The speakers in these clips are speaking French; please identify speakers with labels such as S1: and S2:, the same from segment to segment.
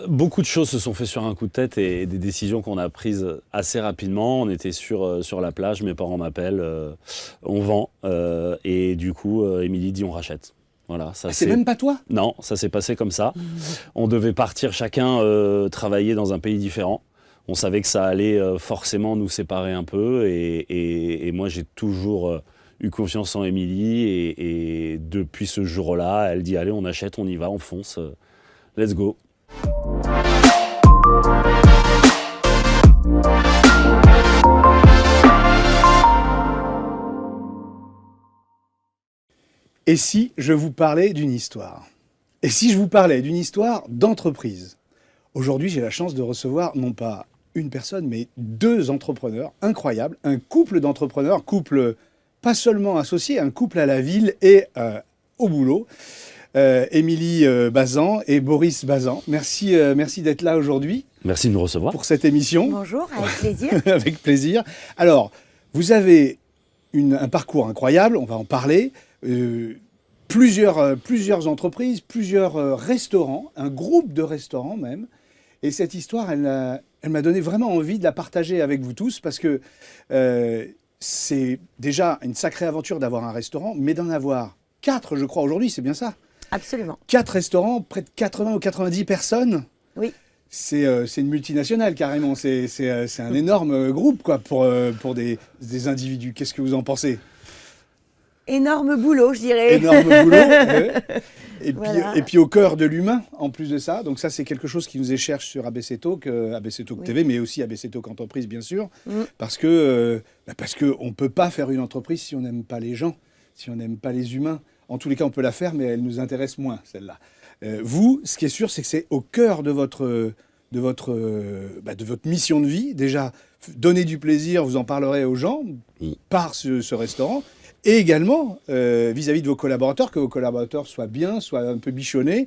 S1: Beaucoup de choses se sont faites sur un coup de tête et des décisions qu'on a prises assez rapidement. On était sur la plage, mes parents m'appellent, on vend. Et du coup, Émilie dit on rachète. Voilà, ça
S2: C'est même pas toi?
S1: Non, ça s'est passé comme ça. On devait partir chacun travailler dans un pays différent. On savait que ça allait forcément nous séparer un peu. Et moi, j'ai toujours eu confiance en Émilie. Et depuis ce jour-là, elle dit allez, on achète, on y va, on fonce. Let's go.
S2: Et si je vous parlais d'une histoire? Et si je vous parlais d'une histoire d'entreprise? Aujourd'hui, j'ai la chance de recevoir non pas une personne, mais deux entrepreneurs incroyables, un couple d'entrepreneurs, couple pas seulement associé, un couple à la ville et au boulot. Émilie Bazan et Boris Bazan. Merci d'être là aujourd'hui.
S1: Merci de nous recevoir.
S2: Pour cette émission.
S3: Bonjour, avec plaisir.
S2: Avec plaisir. Alors, vous avez un parcours incroyable, on va en parler. Plusieurs entreprises, plusieurs restaurants, un groupe de restaurants même. Et cette histoire, elle m'a donné vraiment envie de la partager avec vous tous parce que c'est déjà une sacrée aventure d'avoir un restaurant, mais d'en avoir 4, je crois, aujourd'hui, c'est bien ça?
S3: Absolument.
S2: 4 restaurants, près de 80 ou 90 personnes.
S3: Oui.
S2: C'est une multinationale carrément, c'est un énorme groupe quoi, pour des individus. Qu'est-ce que vous en pensez?
S3: Énorme boulot, je dirais.
S2: Énorme boulot. Ouais.
S3: Voilà.
S2: Et puis au cœur de l'humain, en plus de ça. Donc ça, c'est quelque chose qui nous est cher sur ABC Talk, ABC Talk
S3: Oui.
S2: TV, mais aussi ABC Talk Entreprise, bien sûr. Parce que on ne peut pas faire une entreprise si on n'aime pas les gens, si on n'aime pas les humains. En tous les cas, on peut la faire, mais elle nous intéresse moins, celle-là. Vous, ce qui est sûr, c'est que c'est au cœur de votre mission de vie. Déjà, donner du plaisir, vous en parlerez aux gens par ce restaurant. Et également, vis-à-vis de vos collaborateurs, que vos collaborateurs soient bien, soient un peu bichonnés.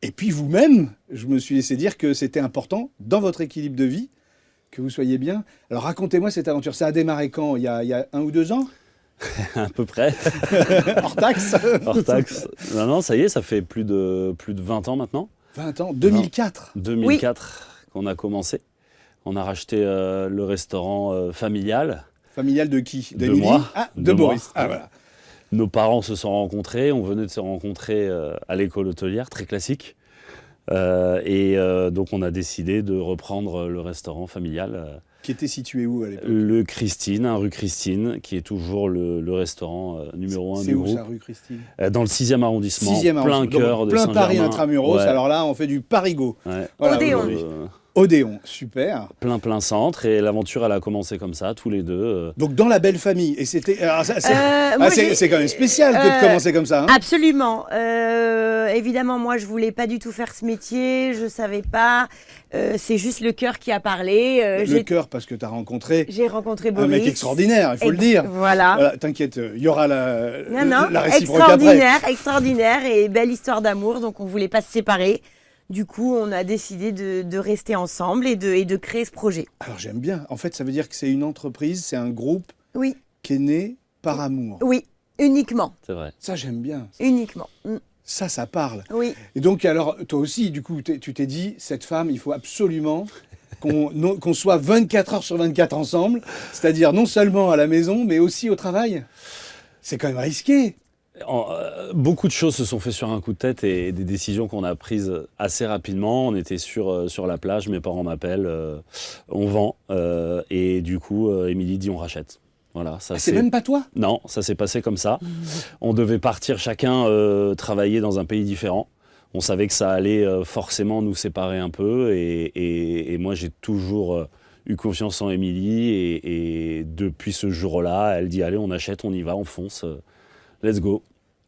S2: Et puis vous-même, je me suis laissé dire que c'était important dans votre équilibre de vie, que vous soyez bien. Alors racontez-moi cette aventure. Ça a démarré quand? Il y a 1 ou 2 ans?
S1: À peu près.
S2: Hors taxe?
S1: Hors taxe. Non, ça y est, ça fait plus de 20 ans maintenant.
S2: 20 ans? 2004?
S1: 2004 qu'on a commencé. On a racheté le restaurant familial.
S2: Familial de qui?
S1: De moi.
S2: Ah, de Boris.
S1: Moi.
S2: Ah, voilà.
S1: Nos parents se sont rencontrés, on venait de se rencontrer à l'école hôtelière, très classique. Donc on a décidé de reprendre le restaurant familial.
S2: Qui était situé où à l'époque?
S1: Le Christine, rue Christine, qui est toujours le restaurant numéro 1 du groupe.
S2: C'est où ça, rue Christine?
S1: Dans le 6e arrondissement,
S2: 6e
S1: plein
S2: arrondissement.
S1: cœur
S2: Donc,
S1: de
S2: plein
S1: Saint-Germain.
S2: Paris intramuros.
S1: Ouais.
S2: Alors là, on fait du parigot.
S1: Ouais.
S2: Voilà,
S3: Odéon.
S2: aujourd'hui. Odéon, super.
S1: Plein centre, et l'aventure elle a commencé comme ça, tous les deux.
S2: Donc dans la belle famille. Et c'était. Alors,
S3: moi,
S2: c'est quand même spécial que de commencer comme ça. Hein.
S3: Absolument. Évidemment, moi, je voulais pas du tout faire ce métier. Je savais pas. C'est juste le cœur qui a parlé.
S2: Le cœur, parce que tu as rencontré
S3: J'ai rencontré
S2: un
S3: Boris.
S2: mec extraordinaire, il faut le dire.
S3: Voilà.
S2: T'inquiète, il y aura la réciproque
S3: extraordinaire,
S2: après.
S3: extraordinaire et belle histoire d'amour. Donc, on voulait pas se séparer. Du coup, on a décidé de rester ensemble et de créer ce projet.
S2: Alors j'aime bien. En fait, ça veut dire que c'est une entreprise, c'est un groupe
S3: Oui,
S2: qui est né par amour.
S3: oui, uniquement,
S1: C'est vrai.
S2: Ça, j'aime bien.
S3: uniquement.
S2: Ça parle.
S3: Oui.
S2: Et donc, alors, toi aussi, du coup, tu t'es dit, cette femme, il faut absolument qu'on soit 24 heures sur 24 ensemble, c'est-à-dire non seulement à la maison, mais aussi au travail. C'est quand même risqué.
S1: Beaucoup de choses se sont faites sur un coup de tête et des décisions qu'on a prises assez rapidement. On était sur la plage, mes parents m'appellent, on vend. Et du coup, Émilie dit on rachète. Voilà, ça
S2: C'est même pas toi?
S1: Non, ça s'est passé comme ça. On devait partir chacun travailler dans un pays différent. On savait que ça allait forcément nous séparer un peu. Et moi, j'ai toujours eu confiance en Émilie. Et depuis ce jour-là, elle dit allez, on achète, on y va, on fonce. Let's go.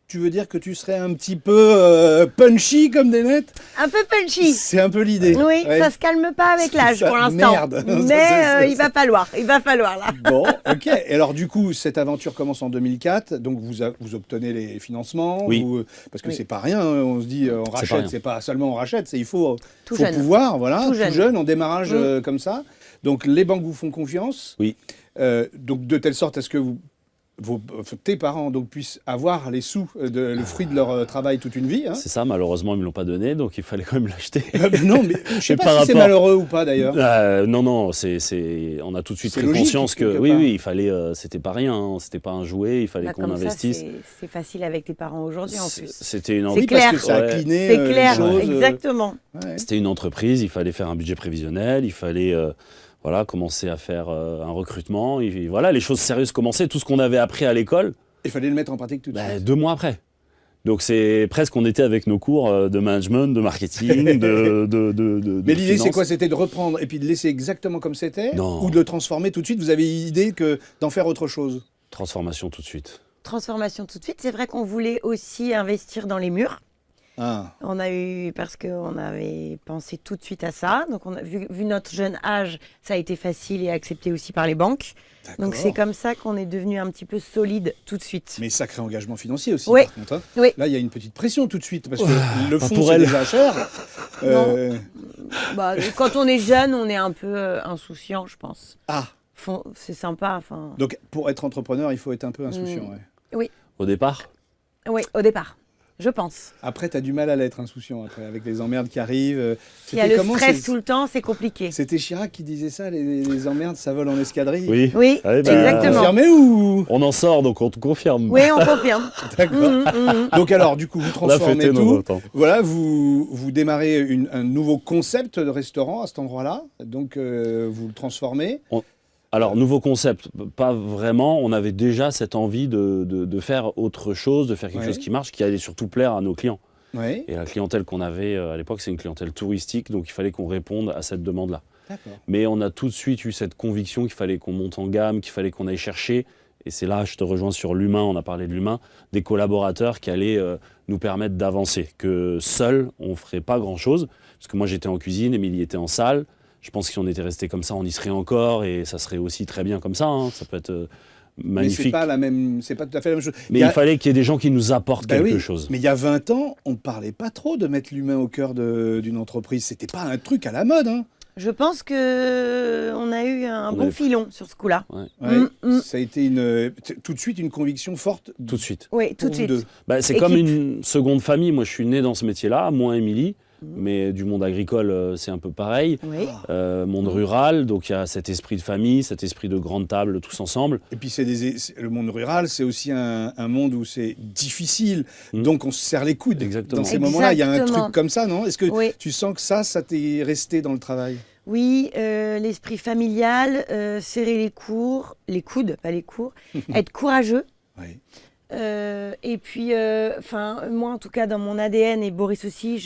S2: Tu veux dire que tu serais un petit peu punchy comme des nets?
S3: Un peu punchy.
S2: C'est un peu l'idée.
S3: Oui,
S2: Ouais.
S3: ça se calme pas avec l'âge
S2: Ça-
S3: pour l'instant.
S2: merde.
S3: Mais il va falloir là.
S2: Bon, ok. Et alors du coup, cette aventure commence en 2004. Donc vous obtenez les financements.
S1: Oui.
S2: Parce que
S3: Oui.
S2: c'est pas rien. Hein, on se dit on
S1: pas
S2: rachète.
S1: rien.
S2: C'est pas seulement on rachète. Il faut
S3: Tout jeune.
S2: pouvoir. Voilà.
S3: Tout jeune.
S2: En démarrage comme ça. Donc les banques vous font confiance.
S1: Oui.
S2: Donc de telle sorte à ce que vous tes parents donc, puissent avoir les sous, le fruit de leur travail toute une vie. Hein.
S1: C'est ça, malheureusement, ils ne me l'ont pas donné, donc il fallait quand même l'acheter.
S2: Non, mais je ne sais
S1: Et
S2: pas
S1: par
S2: si c'est
S1: rapport-
S2: malheureux ou pas d'ailleurs.
S1: Non, on a tout de suite
S2: C'est
S1: pris
S2: logique,
S1: conscience que
S2: quelque
S1: oui,
S2: part.
S1: oui, il fallait, c'était pas rien, hein, c'était pas un jouet, il fallait
S3: Bah,
S1: qu'on
S3: comme ça,
S1: investisse.
S3: c'est facile avec tes parents aujourd'hui en plus.
S1: C'était une
S3: C'est
S2: Oui,
S1: entreprise.
S2: parce
S3: clair.
S2: que ça a
S1: Ouais.
S2: cliné
S3: C'est
S2: les
S3: clair,
S2: choses.
S3: exactement.
S2: Ouais.
S1: C'était une entreprise, il fallait faire un budget prévisionnel, il fallait voilà, commencer à faire un recrutement. Voilà, les choses sérieuses commençaient. Tout ce qu'on avait appris à l'école,
S2: Il fallait le mettre en pratique tout de suite.
S1: 2 mois après. Donc c'est presque, on était avec nos cours de management, de marketing, de
S2: Mais l'idée, c'est
S1: finance.
S2: quoi? C'était de reprendre et puis de laisser exactement comme c'était?
S1: Non.
S2: Ou de le transformer tout de suite? Vous avez l'idée d'en faire autre chose?
S1: Transformation tout de suite.
S3: Transformation tout de suite. C'est vrai qu'on voulait aussi investir dans les murs.
S2: Ah.
S3: On a eu, parce qu'on avait pensé tout de suite à ça. Donc, on a vu notre jeune âge, ça a été facile et accepté aussi par les banques.
S2: D'accord.
S3: Donc, c'est comme ça qu'on est devenu un petit peu solide tout de suite.
S2: Mais sacré engagement financier aussi,
S3: Oui.
S2: par contre. Hein.
S3: Oui.
S2: Là, il y a une petite pression tout de suite, parce que le
S1: pas
S2: fond,
S1: pour
S2: c'est
S1: elle.
S2: déjà cher. Euh,
S3: Bah, quand on est jeune, on est un peu insouciant, je pense.
S2: Ah,
S3: C'est sympa. Enfin,
S2: donc pour être entrepreneur, il faut être un peu insouciant. Ouais.
S1: Au départ,
S3: oui, au départ, je pense.
S2: Après, tu as du mal à l'être insouciant, après, avec les emmerdes qui arrivent.
S3: Il y a
S2: C'était
S3: le
S2: comment,
S3: stress
S2: c'est-
S3: tout le temps, c'est compliqué.
S2: C'était Chirac qui disait ça, les emmerdes, ça vole en escadrille.
S1: oui.
S3: Oui,
S1: Ah oui, bah,
S3: exactement.
S2: Confirmé ou?
S1: On en sort, donc on te confirme.
S3: Oui, on confirme.
S2: D'accord. Donc alors, du coup, vous
S1: On a
S2: transformez
S1: fêté
S2: tout.
S1: nos temps.
S2: Voilà, vous démarrez un nouveau concept de restaurant à cet endroit-là. Donc, vous le transformez.
S1: Alors, nouveau concept, pas vraiment. On avait déjà cette envie de faire autre chose, de faire quelque
S2: Ouais.
S1: chose qui marche, qui allait surtout plaire à nos clients.
S2: Oui.
S1: Et la clientèle qu'on avait à l'époque, c'est une clientèle touristique, donc il fallait qu'on réponde à cette demande-là.
S2: D'accord.
S1: Mais on a tout de suite eu cette conviction qu'il fallait qu'on monte en gamme, qu'il fallait qu'on aille chercher, et c'est là, je te rejoins sur l'humain, on a parlé de l'humain, des collaborateurs qui allaient nous permettre d'avancer, que seul, on ne ferait pas grand-chose, parce que moi j'étais en cuisine, Émilie était en salle, je pense que si on était resté comme ça, on y serait encore, et ça serait aussi très bien comme ça, hein. Ça peut être
S2: Mais c'est
S1: magnifique.
S2: pas la même, c'est pas tout à fait la même chose.
S1: Mais il fallait qu'il y ait des gens qui nous apportent
S2: Bah
S1: quelque
S2: oui,
S1: chose.
S2: Mais il y a 20 ans, on parlait pas trop de mettre l'humain au cœur d'une entreprise. C'était pas un truc à la mode. Hein.
S3: Je pense que on a eu un
S1: On
S3: bon
S1: avait-
S3: filon sur ce coup-là.
S2: Ouais. Ça a été tout de suite une conviction forte.
S1: Tout de suite.
S3: Oui, tout
S2: pour
S3: de
S2: vous
S3: suite.
S2: deux.
S1: Bah, c'est
S3: Équipe.
S1: comme une seconde famille. Moi, je suis né dans ce métier-là, moi, Émilie. Mais du monde agricole, c'est un peu pareil.
S3: Oui.
S1: Monde rural, donc il y a cet esprit de famille, cet esprit de grande table, tous ensemble.
S2: Et puis le monde rural, c'est aussi un monde où c'est difficile. Donc on se serre les coudes.
S1: Exactement.
S2: Dans ces moments-là, il y a un
S3: Exactement.
S2: truc comme ça, non? Est-ce que
S3: Oui.
S2: tu sens que ça t'est resté dans le travail?
S3: Oui, l'esprit familial, serrer les coudes, pas les cours, être courageux.
S2: Oui.
S3: Et puis, moi en tout cas dans mon ADN et Boris aussi,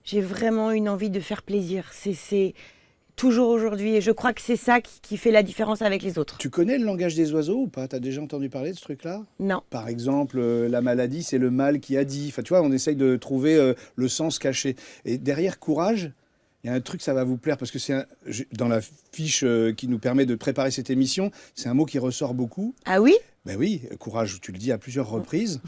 S3: j'ai vraiment une envie de faire plaisir. C'est toujours aujourd'hui et je crois que c'est ça qui fait la différence avec les autres.
S2: Tu connais le langage des oiseaux ou pas? Tu as déjà entendu parler de ce truc-là?
S3: Non.
S2: Par exemple, la maladie, c'est le mal qui a dit. Enfin, tu vois, on essaye de trouver le sens caché. Et derrière courage, il y a un truc, ça va vous plaire, parce que dans la fiche qui nous permet de préparer cette émission, c'est un mot qui ressort beaucoup.
S3: Ah oui?
S2: Ben oui, courage, tu le dis à plusieurs reprises.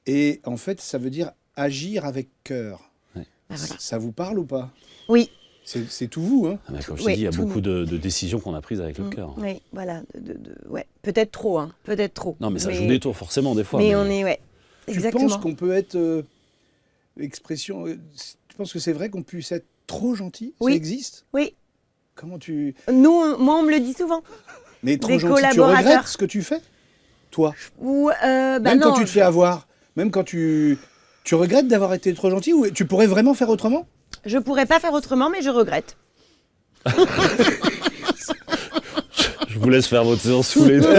S2: Et en fait, ça veut dire agir avec cœur.
S3: Ah, voilà.
S2: Ça vous parle ou pas?
S3: Oui.
S2: C'est tout vous, hein?
S1: Ah, mais comme je
S3: Oui,
S1: t'ai dit, il y a
S3: tout
S1: beaucoup de décisions qu'on a prises avec le cœur.
S3: Oui, voilà. Ouais. Peut-être trop, hein. Peut-être trop.
S1: Non, mais ça joue des tours, forcément, des fois.
S3: Mais on est, ouais.
S2: Tu
S3: Exactement.
S2: penses qu'on peut être... tu penses que c'est vrai qu'on puisse être trop gentil?
S3: Oui.
S2: Ça existe?
S3: Oui.
S2: Comment tu...
S3: Moi, on me le dit souvent.
S2: Mais trop
S3: Des
S2: gentil, tu
S3: collaborateurs.
S2: regrettes ce que tu fais? Toi?
S3: Ou,
S2: Même
S3: non,
S2: quand tu te fais avoir? Même quand tu regrettes d'avoir été trop gentil? Ou tu pourrais vraiment faire autrement?
S3: je pourrais pas faire autrement, mais je regrette.
S1: Je vous laisse faire votre séance sous les deux.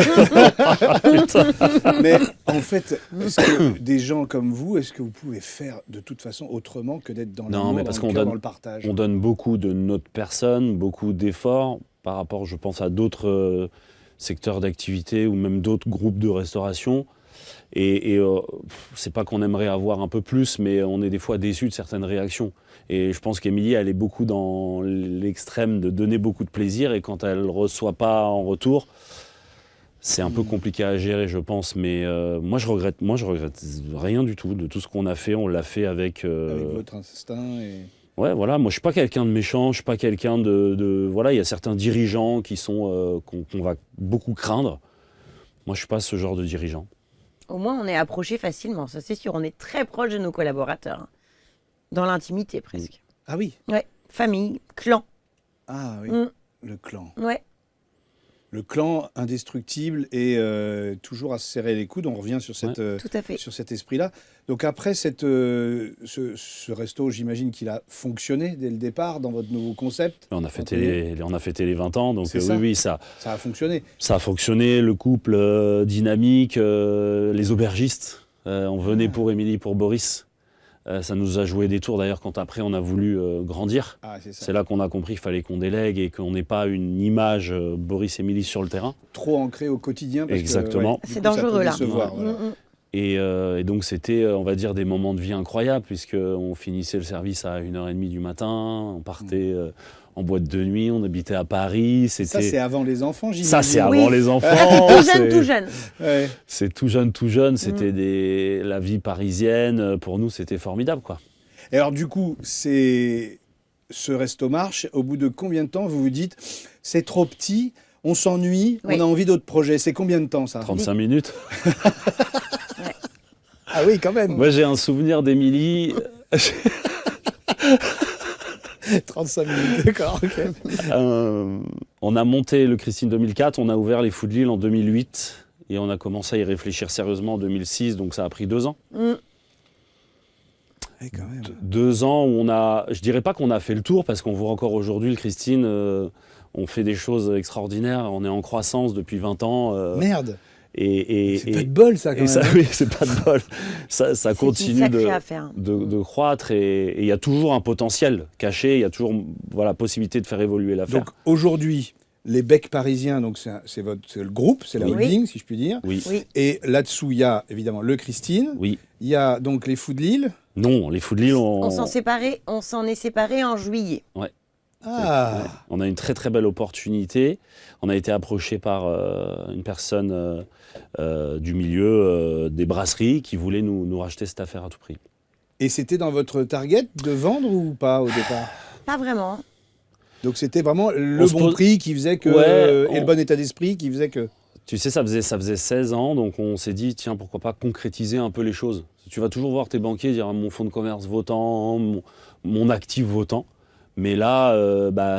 S2: Mais en fait, est-ce que des gens comme vous, est-ce que vous pouvez faire de toute façon autrement que d'être dans
S1: Non,
S2: l'amour,
S1: mais
S2: dans
S1: parce
S2: le
S1: qu'on
S2: cœur,
S1: donne-
S2: dans le partage?
S1: On donne beaucoup de notre personne, beaucoup d'efforts par rapport, je pense, à d'autres secteurs d'activité ou même d'autres groupes de restauration. Et c'est pas qu'on aimerait avoir un peu plus, mais on est des fois déçus de certaines réactions. Et je pense qu'Émilie, elle est beaucoup dans l'extrême de donner beaucoup de plaisir, et quand elle ne reçoit pas en retour, c'est un peu compliqué à gérer, je pense. Mais moi, je regrette rien du tout de tout ce qu'on a fait. On l'a fait avec...
S2: Avec votre instinct et...
S1: Ouais, voilà, moi je suis pas quelqu'un de méchant, je suis pas quelqu'un voilà, il y a certains dirigeants qui sont qu'on va beaucoup craindre. Moi, je suis pas ce genre de dirigeant.
S3: Au moins, on est approché facilement, ça c'est sûr. On est très proche de nos collaborateurs, hein. Dans l'intimité presque.
S2: Ah oui.
S3: Ouais, famille, clan.
S2: Ah oui.
S3: Mm.
S2: Le clan.
S3: Ouais.
S2: Le clan indestructible et toujours à se serrer les coudes. On revient sur,
S3: Tout à fait.
S2: sur cet esprit-là. Donc après ce resto, j'imagine qu'il a fonctionné dès le départ dans votre nouveau concept.
S1: On a fêté les 20 ans, donc
S2: C'est ça.
S1: oui, ça
S2: Ça a fonctionné.
S1: a fonctionné. Le couple dynamique, les aubergistes, on venait pour Émilie, pour Boris. Ça nous a joué des tours d'ailleurs quand après on a voulu grandir.
S2: Ah, c'est ça.
S1: C'est là qu'on a compris qu'il fallait qu'on délègue et qu'on n'ait pas une image Boris-Émilie sur le terrain.
S2: Trop ancré au quotidien. Parce
S1: Exactement.
S2: Que,
S3: C'est
S2: du coup, ça
S3: dangereux,
S2: peut
S3: là.
S2: décevoir, voilà.
S1: Et donc c'était, on va dire, des moments de vie incroyables puisqu'on finissait le service à 1h30 du matin, on partait en boîte de nuit, on habitait à Paris.
S2: Ça, c'est avant les enfants, j'imagine.
S1: Ça, c'est avant
S3: Oui.
S1: les enfants.
S3: Tout jeune.
S2: Ouais.
S1: C'est tout jeune. C'était la vie parisienne. Pour nous, c'était formidable, quoi.
S2: Et alors, du coup, ce resto marche. Au bout de combien de temps vous vous dites, c'est trop petit, on s'ennuie,
S3: Oui.
S2: on a envie d'autres projets? C'est combien de temps, ça?
S1: 35 minutes.
S2: Ah oui, quand même.
S1: Moi, j'ai un souvenir d'Émilie.
S2: 35 minutes, d'accord. Ok.
S1: On a monté le Christine 2004, on a ouvert les Fous de Lille en 2008 et on a commencé à y réfléchir sérieusement en 2006, donc ça a pris 2 ans.
S2: Ouais, quand même.
S1: 2 ans où je dirais pas qu'on a fait le tour parce qu'on voit encore aujourd'hui le Christine, on fait des choses extraordinaires, on est en croissance depuis 20 ans.
S2: Merde. C'est pas
S1: Et
S2: de bol, ça, quand même.
S1: ça, oui, c'est pas de bol. Ça
S3: C'est une
S1: continue
S3: sacrée affaire.
S1: de croître et il y a toujours un potentiel caché, il y a toujours possibilité de faire évoluer l'affaire.
S2: Donc, aujourd'hui, les becs parisiens, donc c'est le groupe, c'est la
S3: Oui.
S2: holding, si je puis dire.
S1: Oui.
S3: Oui.
S2: Et là-dessous, il y a évidemment le Christine.
S1: Oui.
S2: Il y a donc les Fous de Lille.
S1: Non, les Fous de Lille,
S3: On s'en est séparés en juillet.
S2: Ah.
S1: Ouais. On a une très très belle opportunité. On a été approché par une personne du milieu des brasseries qui voulait nous racheter cette affaire à tout prix.
S2: Et c'était dans votre target de vendre ou pas au départ?
S3: Pas vraiment.
S2: Donc c'était vraiment le
S1: On se
S2: bon
S1: pose-
S2: prix qui faisait que
S1: Ouais,
S2: et le bon état d'esprit qui faisait que.
S1: Tu sais, ça faisait 16 ans, donc on s'est dit, tiens, pourquoi pas concrétiser un peu les choses. Tu vas toujours voir tes banquiers dire, mon fonds de commerce vaut tant, mon actif vaut tant. Mais là,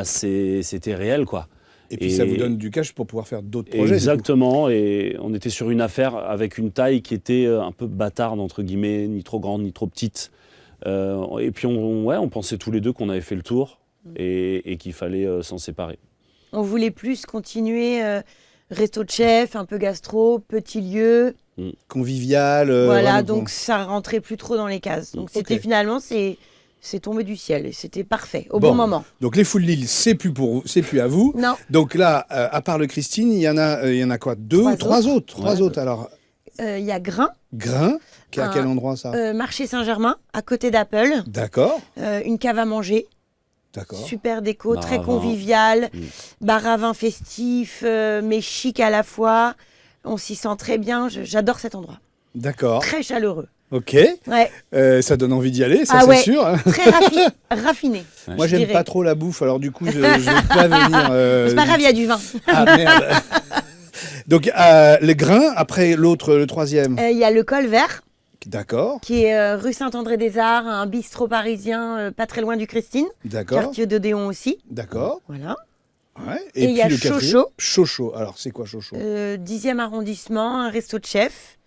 S1: c'était réel, quoi.
S2: Et puis ça vous donne du cash pour pouvoir faire d'autres projets.
S1: Exactement, et on était sur une affaire avec une taille qui était un peu bâtarde, entre guillemets, ni trop grande, ni trop petite. Et puis on pensait tous les deux qu'on avait fait le tour et qu'il fallait s'en séparer.
S3: On voulait plus continuer resto de chef, un peu gastro, petit lieu.
S2: Convivial.
S3: Voilà,
S2: vraiment,
S3: donc ça rentrait plus trop dans les cases. Donc c'était
S2: Ok.
S3: finalement, c'est tombé du ciel et c'était parfait, au
S2: Bon.
S3: bon moment.
S2: Donc les Fous de Lille, c'est plus à vous.
S3: Non,
S2: Donc là, à part le Christine, il y en a quoi? Trois autres.
S1: Ouais.
S2: Alors,
S3: il y a Grain,
S2: Grain, qui est à
S3: Ah.
S2: quel endroit ça?
S3: marché Saint-Germain, à côté d'Apple,
S2: D'accord,
S3: une cave à manger,
S2: d'accord.
S3: super déco,
S1: Bar
S3: très
S1: à vin.
S3: convivial,
S1: Mm.
S3: bar à vin festif, mais chic à la fois. On s'y sent très bien, j'adore cet endroit.
S2: D'accord.
S3: Très chaleureux.
S2: Ok.
S3: Ouais,
S2: Ça donne envie d'y aller, ça
S3: Ah
S2: c'est
S3: ouais.
S2: sûr, hein.
S3: très raffiné.
S2: Moi,
S3: je
S2: j'aime
S3: dirais.
S2: pas trop la bouffe, alors du coup, je vais pas venir.
S3: C'est pas grave, il y a du vin.
S2: Ah merde. Donc les grains, après le troisième.
S3: Il y a le Col Vert,
S2: D'accord,
S3: qui est rue Saint-André-des-Arts, un bistrot parisien pas très loin du Christine,
S2: d'accord,
S3: quartier d'Odéon aussi.
S2: d'accord.
S3: Voilà.
S2: Ouais.
S3: Et il y
S2: puis
S3: a
S2: le quatrième.
S3: Chocho.
S2: Chocho. Alors c'est quoi Chocho?
S3: 10e arrondissement, un resto de chef.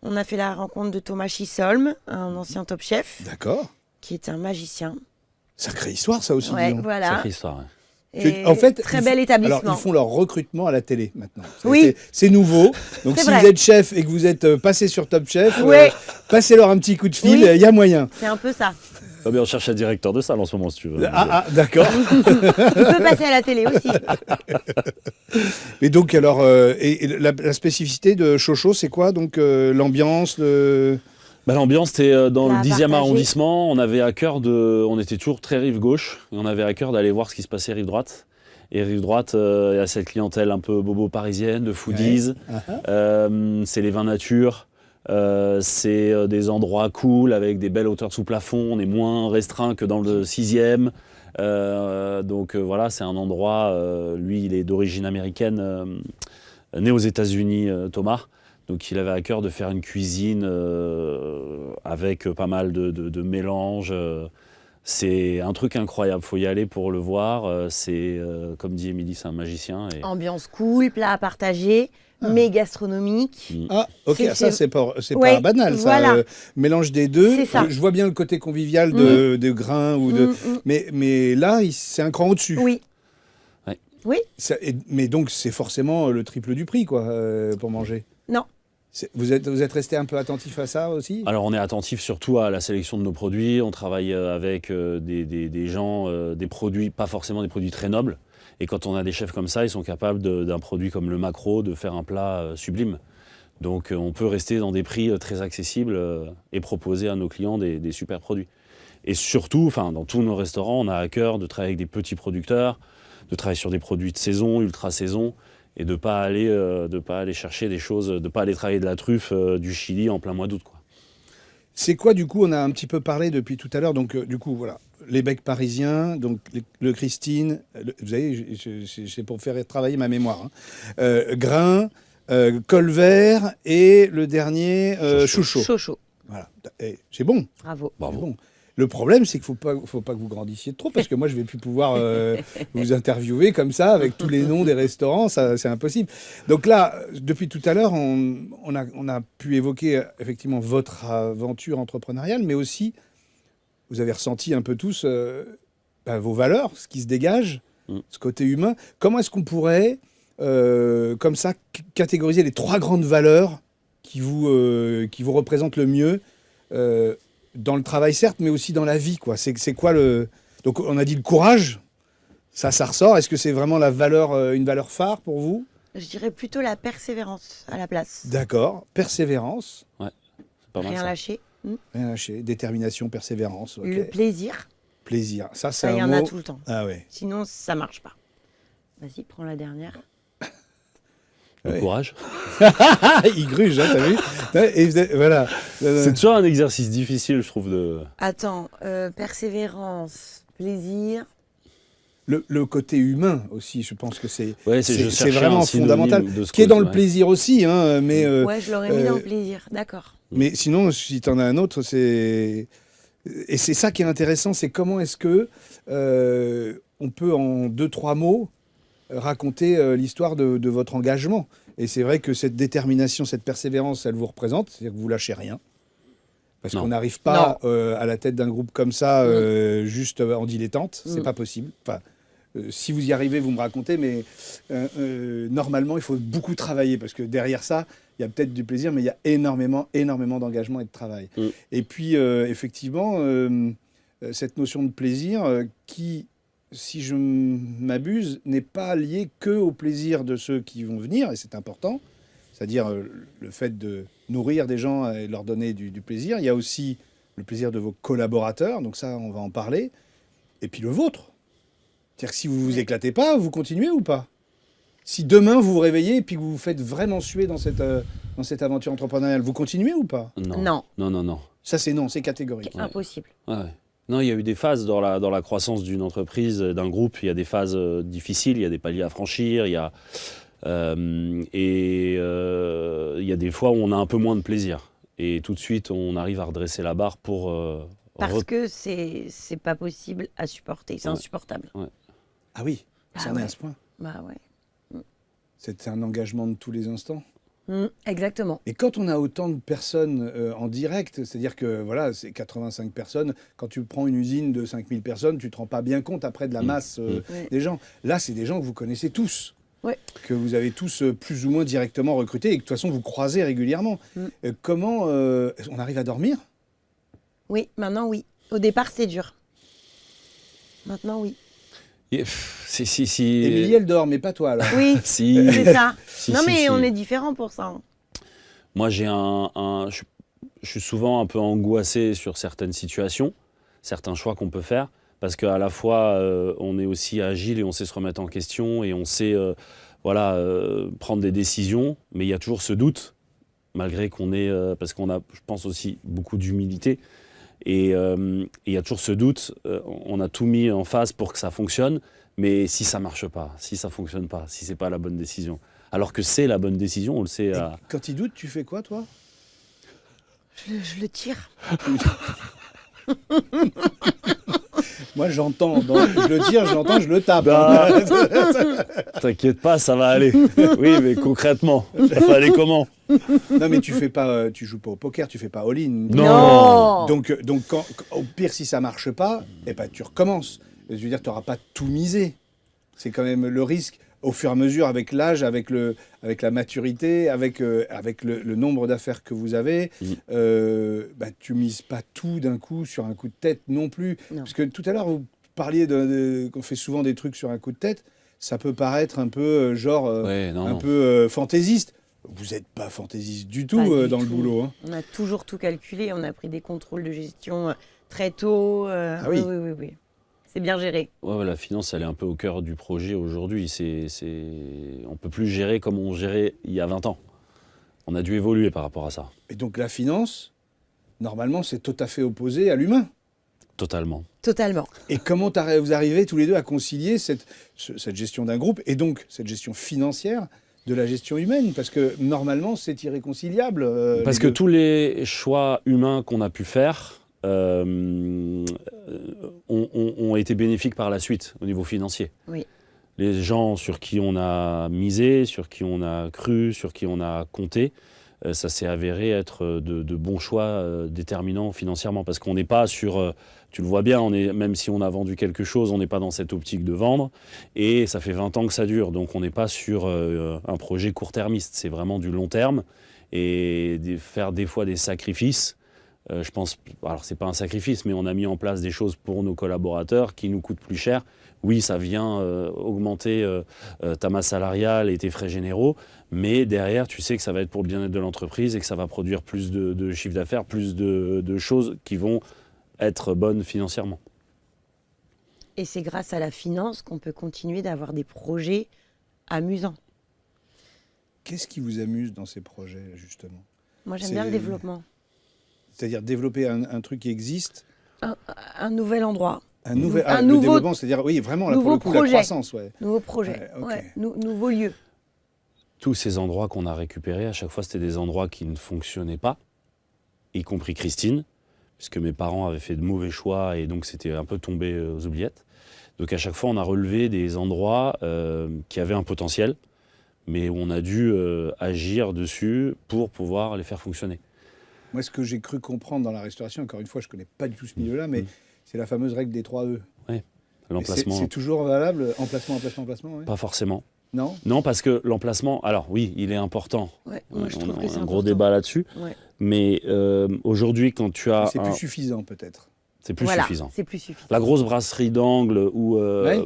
S3: On a fait la rencontre de Thomas Chisholm, un ancien top chef,
S2: D'accord.
S3: qui est un magicien.
S2: Sacrée histoire ça aussi.
S3: Ouais,
S2: dis donc.
S3: voilà.
S1: Sacrée histoire. Ouais.
S3: Et
S2: En fait,
S3: très
S2: ils
S3: bel
S2: font-
S3: établissement.
S2: Alors, ils font leur recrutement à la télé maintenant.
S3: Oui.
S2: C'est nouveau. Donc,
S3: C'est
S2: si
S3: vrai.
S2: vous êtes chef et que vous êtes passé sur Top Chef,
S3: Ouais.
S2: passez-leur un petit coup de fil, il
S3: Oui.
S2: y a moyen.
S3: C'est un peu ça.
S1: Ah, mais on cherche un directeur de salle en ce moment, si tu veux.
S2: D'accord.
S3: Il peut passer à la télé aussi.
S2: Et donc, alors, et la spécificité de Chocho, c'est quoi? Donc, l'ambiance,
S1: L'ambiance, c'était dans
S3: La
S1: le 10e
S3: partager.
S1: arrondissement. On était toujours très rive gauche et on avait à cœur d'aller voir ce qui se passait rive droite. Et rive droite, il y a cette clientèle un peu bobo parisienne, de foodies. C'est les vins nature. C'est des endroits cool avec des belles hauteurs sous plafond. On est moins restreint que dans le 6e. Donc voilà, c'est un endroit. Lui, il est d'origine américaine. né aux États-Unis, Thomas. Donc il avait à cœur de faire une cuisine avec pas mal de mélanges. C'est un truc incroyable, faut y aller pour le voir. Comme dit Émilie, c'est un magicien. Et...
S3: Ambiance cool, plat à partager, mais gastronomique.
S2: Ah, ok,
S3: C'est-
S2: c'est pas
S3: Ouais,
S2: banal, ça.
S3: voilà.
S2: Mélange des deux.
S3: C'est ça.
S2: Je vois bien le côté convivial de grains ou de. Mais là, c'est un cran au-dessus.
S3: Oui.
S1: Ouais.
S3: Oui.
S2: Mais donc, c'est forcément le triple du prix, quoi, pour manger.
S3: Non.
S2: Vous êtes resté un peu attentif à ça aussi?
S1: Alors on est attentif surtout à la sélection de nos produits. On travaille avec des gens, des produits, pas forcément des produits très nobles. Et quand on a des chefs comme ça, ils sont capables d'un produit comme le maquereau de faire un plat sublime. Donc on peut rester dans des prix très accessibles et proposer à nos clients des super produits. Et surtout, dans tous nos restaurants, on a à cœur de travailler avec des petits producteurs, de travailler sur des produits de saison, ultra saison, et de pas aller chercher des choses, de pas aller travailler de la truffe du Chili en plein mois d'août, quoi.
S2: C'est quoi, du coup, on a un petit peu parlé depuis tout à l'heure, donc du coup, voilà, les becs parisiens, donc le Christine, vous savez, c'est pour faire travailler ma mémoire, hein. Grain, Colvert et le dernier, Chouchot.
S3: Chaud.
S2: Voilà. Et c'est bon.
S3: Bravo.
S2: C'est bon. Le problème, c'est qu'il ne faut pas que vous grandissiez trop, parce que moi, je ne vais plus pouvoir vous interviewer comme ça, avec tous les noms des restaurants, ça, c'est impossible. Donc là, depuis tout à l'heure, on a pu évoquer effectivement votre aventure entrepreneuriale, mais aussi, vous avez ressenti un peu tous vos valeurs, ce qui se dégage, ce côté humain. Comment est-ce qu'on pourrait, comme ça, catégoriser les 3 grandes valeurs qui vous représentent le mieux dans le travail, certes, mais aussi dans la vie, quoi. C'est quoi le... Donc, on a dit le courage, ça ressort. Est-ce que c'est vraiment une valeur phare pour vous?
S3: Je dirais plutôt la persévérance à la place.
S2: D'accord. Persévérance.
S1: Ouais, c'est pas mal
S3: Rien
S1: ça.
S3: lâcher.
S2: Rien lâcher. Détermination, persévérance. ok.
S3: Le plaisir,
S2: Plaisir. Ça, c'est
S3: ça, il y
S2: un
S3: en a
S2: mot...
S3: tout le temps.
S2: Ah ouais.
S3: Sinon, ça marche pas. Vas-y, prends la dernière.
S1: Le
S2: Ouais.
S1: courage.
S2: Il gruge, hein, t'as vu? Et voilà.
S1: C'est toujours un exercice difficile, je trouve, de...
S3: Attends, persévérance, plaisir.
S2: Le côté humain aussi, je pense que c'est
S1: Ouais, je cherchais
S2: vraiment
S1: un synonyme
S2: fondamental.
S1: de ce
S2: Qui est dans
S1: côté,
S2: le
S1: ouais.
S2: plaisir aussi, hein, mais...
S3: Ouais, je l'aurais mis dans le plaisir, d'accord.
S2: Mais sinon, si tu en as un autre, c'est... Et c'est ça qui est intéressant, c'est comment est-ce que on peut, en 2-3 mots, raconter l'histoire de votre engagement. Et c'est vrai que cette détermination, cette persévérance, elle vous représente, c'est-à-dire que vous lâchez rien. Parce
S1: Non.
S2: qu'on n'arrive pas à la tête d'un groupe comme ça, juste en dilettante, c'est pas possible. Enfin, si vous y arrivez, vous me racontez, mais normalement, il faut beaucoup travailler, parce que derrière ça, il y a peut-être du plaisir, mais il y a énormément d'engagement et de travail. Et puis, effectivement, cette notion de plaisir qui, si je m'abuse, n'est pas liée que au plaisir de ceux qui vont venir, et c'est important, c'est-à-dire le fait de nourrir des gens et leur donner du plaisir. Il y a aussi le plaisir de vos collaborateurs, donc ça, on va en parler, et puis le vôtre. C'est-à-dire que si vous vous éclatez pas, vous continuez ou pas? Si demain vous vous réveillez et puis que vous vous faites vraiment suer dans cette aventure entrepreneuriale, vous continuez ou pas?
S3: Non.
S1: Non.
S2: Ça, c'est non, c'est catégorique.
S3: Impossible.
S1: Ouais. Non, il y a eu des phases dans la croissance d'une entreprise, d'un groupe. Il y a des phases difficiles, il y a des paliers à franchir, il y a des fois où on a un peu moins de plaisir. Et tout de suite, on arrive à redresser la barre pour...
S3: Parce que c'est pas possible à supporter, c'est insupportable.
S2: Ah oui, ça en est
S3: ouais.
S2: à ce point.
S3: Bah ouais.
S2: C'est un engagement de tous les instants.
S3: Exactement.
S2: Et quand on a autant de personnes en direct, c'est-à-dire que voilà, c'est 85 personnes, quand tu prends une usine de 5000 personnes, tu ne te rends pas bien compte après de la masse des gens. Là, c'est des gens que vous connaissez tous, que vous avez tous plus ou moins directement recrutés et que de toute façon, vous croisez régulièrement. Comment on arrive à dormir?
S3: Oui, maintenant oui. Au départ, c'était dur. Maintenant, oui.
S2: Émilie, elle dort, mais pas toi, alors.
S3: Oui,
S1: Si.
S3: c'est ça.
S1: Si,
S3: non,
S1: si,
S3: mais
S1: si.
S3: on est différents pour ça.
S1: Moi, je suis souvent un peu angoissé sur certaines situations, certains choix qu'on peut faire, parce qu'à la fois, on est aussi agile et on sait se remettre en question et on sait prendre des décisions, mais il y a toujours ce doute, malgré qu'on ait, parce qu'on a, je pense aussi, beaucoup d'humilité. Et il y a toujours ce doute, on a tout mis en face pour que ça fonctionne, mais si ça marche pas, si ça fonctionne pas, si c'est pas la bonne décision, Alors que c'est la bonne décision, on le sait.
S2: Et quand il doute, tu fais quoi, toi?
S3: Je le tire.
S2: Moi, j'entends. Je le tire, je l'entends, je le tape.
S1: Bah. T'inquiète pas, ça va aller. Oui, mais concrètement, ça va aller comment?
S2: Non, mais tu joues pas au poker, tu fais pas all-in.
S1: Non.
S2: Donc au pire, si ça marche pas, eh ben, tu recommences. Je veux dire, tu n'auras pas tout misé. C'est quand même le risque. Au fur et à mesure, avec l'âge, avec la maturité, avec le nombre d'affaires que vous avez, tu mises pas tout d'un coup sur un coup de tête non plus.
S3: Non.
S2: Parce que tout à l'heure, vous parliez qu'on fait souvent des trucs sur un coup de tête. Ça peut paraître un peu peu fantaisiste. Vous n'êtes pas fantaisiste du tout
S3: Pas du
S2: dans le
S3: tout.
S2: boulot. Hein.
S3: On a toujours tout calculé. On a pris des contrôles de gestion très tôt.
S2: oui.
S3: Oui. C'est bien géré.
S1: Ouais, la finance, elle est un peu au cœur du projet aujourd'hui. On ne peut plus gérer comme on gérait il y a 20 ans. On a dû évoluer par rapport à ça.
S2: Et donc la finance, normalement, c'est tout à fait opposé à l'humain.
S1: Totalement.
S3: Totalement.
S2: Et comment vous arrivez tous les deux à concilier cette gestion d'un groupe et donc cette gestion financière de la gestion humaine? Parce que normalement, c'est irréconciliable.
S1: Parce que tous les choix humains qu'on a pu faire ont été bénéfiques par la suite au niveau financier.
S3: Oui.
S1: Les gens sur qui on a misé, sur qui on a cru, sur qui on a compté, ça s'est avéré être de bons choix déterminants financièrement. Parce qu'on n'est pas sur... tu le vois bien, même si on a vendu quelque chose, on n'est pas dans cette optique de vendre. Et ça fait 20 ans que ça dure. Donc on n'est pas sur un projet court-termiste. C'est vraiment du long terme. Et faire des fois des sacrifices. Je pense, alors c'est pas un sacrifice, mais on a mis en place des choses pour nos collaborateurs qui nous coûtent plus cher. Oui, ça vient augmenter ta masse salariale et tes frais généraux, mais derrière, tu sais que ça va être pour le bien-être de l'entreprise et que ça va produire plus de chiffre d'affaires, plus de choses qui vont être bonnes financièrement.
S3: Et c'est grâce à la finance qu'on peut continuer d'avoir des projets amusants.
S2: Qu'est-ce qui vous amuse dans ces projets, justement?
S3: Moi, j'aime bien le développement.
S2: C'est-à-dire développer un truc qui existe.
S3: Un nouvel endroit.
S2: Un nouveau
S3: nouveau
S2: développement, c'est-à-dire, oui, vraiment, là, pour le coup,
S3: projet.
S2: la croissance. Ouais.
S3: Nouveau projet.
S2: Okay.
S3: Nouveau lieu.
S1: Tous ces endroits qu'on a récupérés, à chaque fois, c'était des endroits qui ne fonctionnaient pas, y compris Christine, puisque mes parents avaient fait de mauvais choix et donc c'était un peu tombé aux oubliettes. Donc à chaque fois, on a relevé des endroits qui avaient un potentiel, mais où on a dû agir dessus pour pouvoir les faire fonctionner.
S2: Moi, ce que j'ai cru comprendre dans la restauration, encore une fois, je ne connais pas du tout ce milieu-là, mais c'est la fameuse règle des 3 E.
S1: Oui, l'emplacement.
S2: C'est toujours valable, emplacement, ouais.
S1: Pas forcément.
S2: Non.
S1: Non, parce que l'emplacement, alors oui, il est important.
S3: Ouais, moi, je trouve que c'est
S1: un
S3: important.
S1: gros débat là-dessus.
S3: Ouais.
S1: Mais aujourd'hui, quand tu as...
S2: C'est plus suffisant, peut-être.
S1: C'est plus suffisant.
S3: C'est plus suffisant.
S1: La grosse brasserie d'angle où,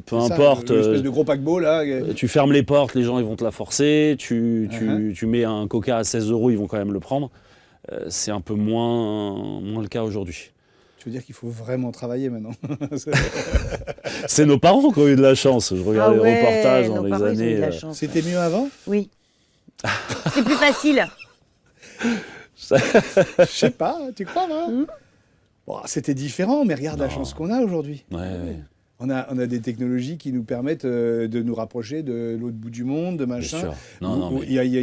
S1: peu
S2: ça,
S1: importe...
S2: l'espèce de gros paquebot, là.
S1: Tu fermes les portes, les gens ils vont te la forcer. Tu mets un coca à 16 €, ils vont quand même le prendre. C'est un peu moins le cas aujourd'hui.
S2: Tu veux dire qu'il faut vraiment travailler maintenant?
S1: C'est nos parents qui ont eu de la chance. Je regardais les reportages dans les années.
S2: C'était mieux avant?
S3: Oui. C'est plus facile.
S2: Je sais pas, tu crois, hein? Bon, c'était différent, mais regarde la chance qu'on a aujourd'hui.
S1: Ouais.
S2: On a des technologies qui nous permettent de nous rapprocher de l'autre bout du monde, de machin.
S1: Bien sûr. Non,
S2: Il y a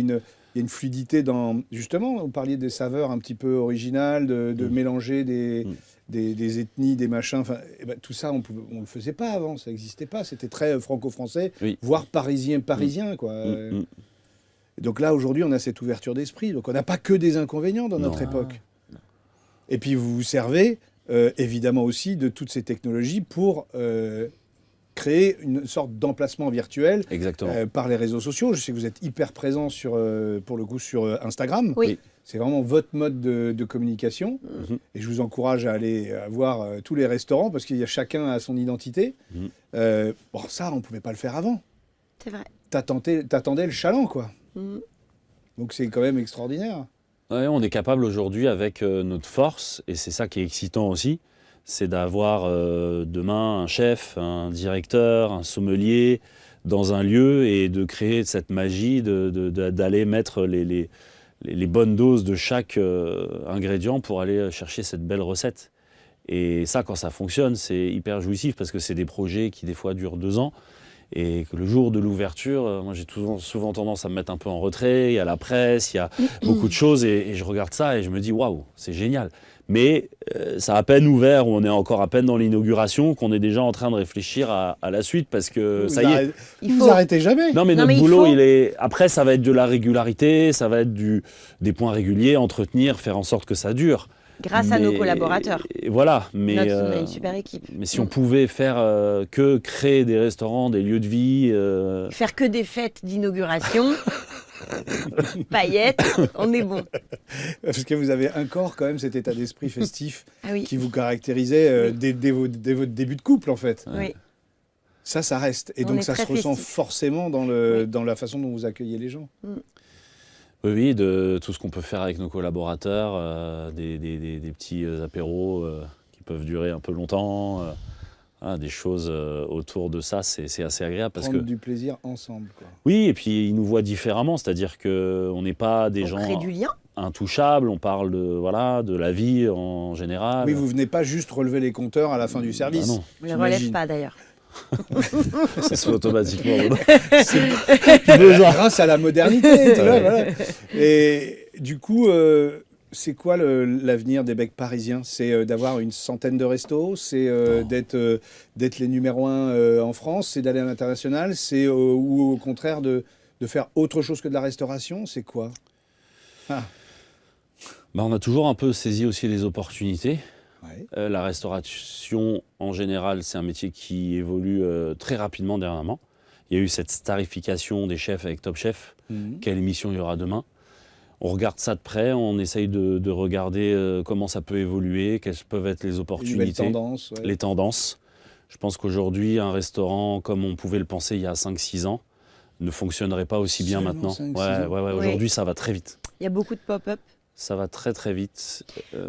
S2: une fluidité dans... Justement, vous parliez des saveurs un petit peu originales, de mélanger des ethnies, des machins. Enfin, tout ça, on ne le faisait pas avant, ça n'existait pas. C'était très franco-français, voire parisien, quoi. Donc là, aujourd'hui, on a cette ouverture d'esprit. Donc on n'a pas que des inconvénients dans notre époque. Et puis vous vous servez, évidemment aussi, de toutes ces technologies pour... créer une sorte d'emplacement virtuel par les réseaux sociaux. Je sais que vous êtes hyper présent pour le coup sur Instagram.
S3: Oui.
S2: C'est vraiment votre mode de communication. Et je vous encourage à aller voir tous les restaurants parce qu'il y a chacun à son identité. Bon, ça, on ne pouvait pas le faire avant.
S3: C'est vrai.
S2: T'attendais le chaland, quoi. Donc c'est quand même extraordinaire.
S1: Ouais, on est capable aujourd'hui avec notre force, et c'est ça qui est excitant aussi, c'est d'avoir demain un chef, un directeur, un sommelier dans un lieu et de créer cette magie, d'aller mettre les bonnes doses de chaque ingrédient pour aller chercher cette belle recette. Et ça, quand ça fonctionne, c'est hyper jouissif parce que c'est des projets qui des fois durent 2 ans Et que le jour de l'ouverture, moi j'ai souvent tendance à me mettre un peu en retrait, il y a la presse, il y a beaucoup de choses et je regarde ça et je me dis waouh, c'est génial. Mais ça a à peine ouvert, ou on est encore à peine dans l'inauguration, qu'on est déjà en train de réfléchir à la suite parce que ça y est.
S2: Vous arrêtez jamais.
S1: Non mais notre boulot, après ça va être de la régularité, ça va être des points réguliers, entretenir, faire en sorte que ça dure.
S3: Grâce à nos collaborateurs.
S1: Et voilà, mais
S3: on a une super équipe.
S1: Mais si on pouvait faire que créer des restaurants, des lieux de vie...
S3: Faire que des fêtes d'inauguration, paillettes, on est bon.
S2: Parce que vous avez encore quand même cet état d'esprit festif
S3: oui.
S2: qui vous caractérisait dès votre début de couple en fait.
S3: Oui.
S2: Ça reste. Et donc ça se ressent forcément dans la façon dont vous accueillez les gens.
S1: Oui, de tout ce qu'on peut faire avec nos collaborateurs, des petits apéros qui peuvent durer un peu longtemps, des choses autour de ça, c'est assez agréable. Prendre
S2: du plaisir ensemble, quoi.
S1: Oui, et puis ils nous voient différemment, c'est-à-dire qu'on n'est pas des gens
S3: crée du lien.
S1: Intouchables, on parle de la vie en général.
S2: Oui, vous venez pas juste relever les compteurs à la fin du service.
S1: Non.
S3: On ne les relève pas d'ailleurs.
S1: Ça se fait automatiquement.
S2: Grâce à la modernité, tu vois, voilà. Et du coup, c'est quoi l'avenir des becs parisiens? C'est d'avoir une centaine de restos, c'est d'être les numéros 1 en France, c'est d'aller à l'international, c'est ou au contraire de faire autre chose que de la restauration, c'est quoi?
S1: On a toujours un peu saisi aussi les opportunités.
S2: Ouais.
S1: La restauration, en général, c'est un métier qui évolue très rapidement dernièrement. Il y a eu cette starification des chefs avec Top Chef. Quelle émission il y aura demain? On regarde ça de près, on essaye de regarder comment ça peut évoluer, quelles peuvent être les opportunités, les tendances. Je pense qu'aujourd'hui, un restaurant, comme on pouvait le penser il y a 5-6 ans, ne fonctionnerait pas aussi bien maintenant. Aujourd'hui, ça va très vite.
S3: Il y a beaucoup de pop-up.
S1: Ça va très très vite.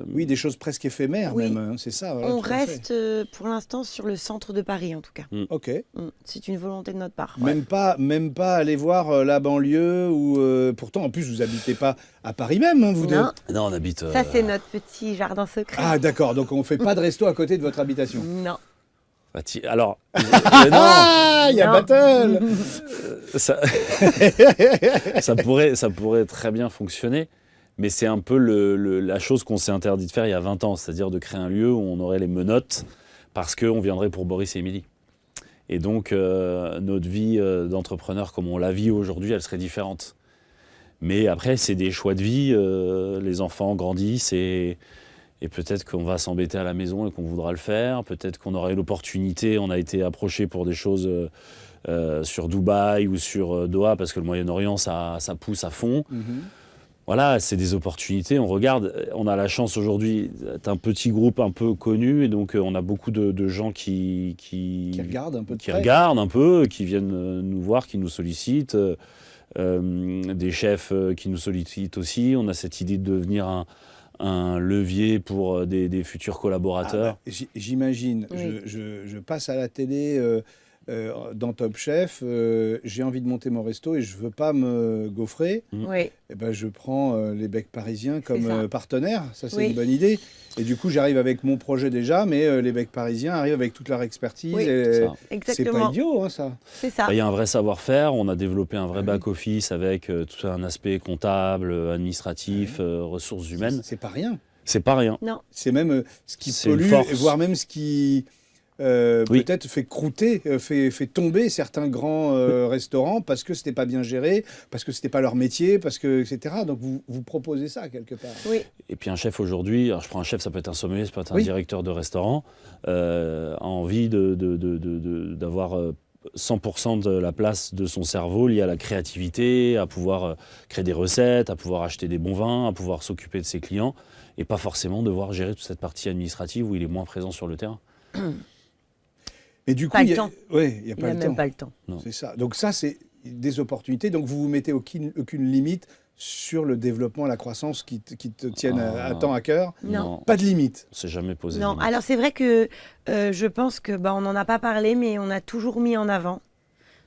S2: Oui, des choses presque éphémères même, hein, c'est ça. Voilà,
S3: on reste pour l'instant sur le centre de Paris en tout cas.
S2: Ok.
S3: C'est une volonté de notre part.
S2: Même pas aller voir la banlieue ou pourtant en plus vous habitez pas à Paris même, hein, vous deux.
S1: Non, on habite.
S3: Ça c'est notre petit jardin secret.
S2: Ah d'accord, donc on fait pas de resto à côté de votre habitation.
S3: Non.
S1: Alors,
S2: il y a battle.
S1: Ça pourrait très bien fonctionner. Mais c'est un peu la chose qu'on s'est interdit de faire il y a 20 ans, c'est-à-dire de créer un lieu où on aurait les menottes parce qu'on viendrait pour Boris et Émilie. Et donc, notre vie d'entrepreneur comme on la vit aujourd'hui, elle serait différente. Mais après, c'est des choix de vie. Les enfants grandissent et peut-être qu'on va s'embêter à la maison et qu'on voudra le faire. Peut-être qu'on aura eu l'opportunité, on a été approché pour des choses sur Dubaï ou sur Doha parce que le Moyen-Orient, ça pousse à fond. Voilà, c'est des opportunités, on regarde. On a la chance aujourd'hui d'être un petit groupe un peu connu et donc on a beaucoup de gens qui
S2: regardent un peu,
S1: qui viennent nous voir, qui nous sollicitent, des chefs qui nous sollicitent aussi. On a cette idée de devenir un levier pour des futurs collaborateurs.
S2: J'imagine, je passe à la télé dans Top Chef, j'ai envie de monter mon resto et je veux pas me gaufrer.
S3: Oui.
S2: Et ben je prends les becs parisiens comme partenaires, ça c'est une bonne idée. Et du coup j'arrive avec mon projet déjà, mais les becs parisiens arrivent avec toute leur expertise.
S3: Oui,
S2: c'est pas idiot ça.
S3: C'est ça.
S1: Il y a un vrai savoir-faire, on a développé un vrai back-office avec tout un aspect comptable, administratif, ressources humaines.
S2: C'est pas rien.
S1: C'est pas rien.
S3: Non.
S2: C'est même ce qui pollue, voire même ce qui... peut-être fait croûter, fait tomber certains grands restaurants parce que c'était pas bien géré, parce que c'était pas leur métier, parce que etc. Donc vous proposez ça quelque part.
S3: Oui.
S1: Et puis un chef aujourd'hui, alors je prends un chef, ça peut être un sommelier, ça peut être un directeur de restaurant, a envie d'avoir 100% de la place de son cerveau liée à la créativité, à pouvoir créer des recettes, à pouvoir acheter des bons vins, à pouvoir s'occuper de ses clients et pas forcément devoir gérer toute cette partie administrative où il est moins présent sur le terrain.
S2: Et du coup,
S3: il
S2: n'y a
S3: même pas le temps.
S2: C'est ça. Donc ça, c'est des opportunités. Donc vous vous mettez aucune limite sur le développement, la croissance qui te tiennent tant à cœur.
S3: Non.
S2: Pas de limite.
S1: On s'est jamais posé.
S3: Non. Alors c'est vrai que je pense que on n'en a pas parlé, mais on a toujours mis en avant.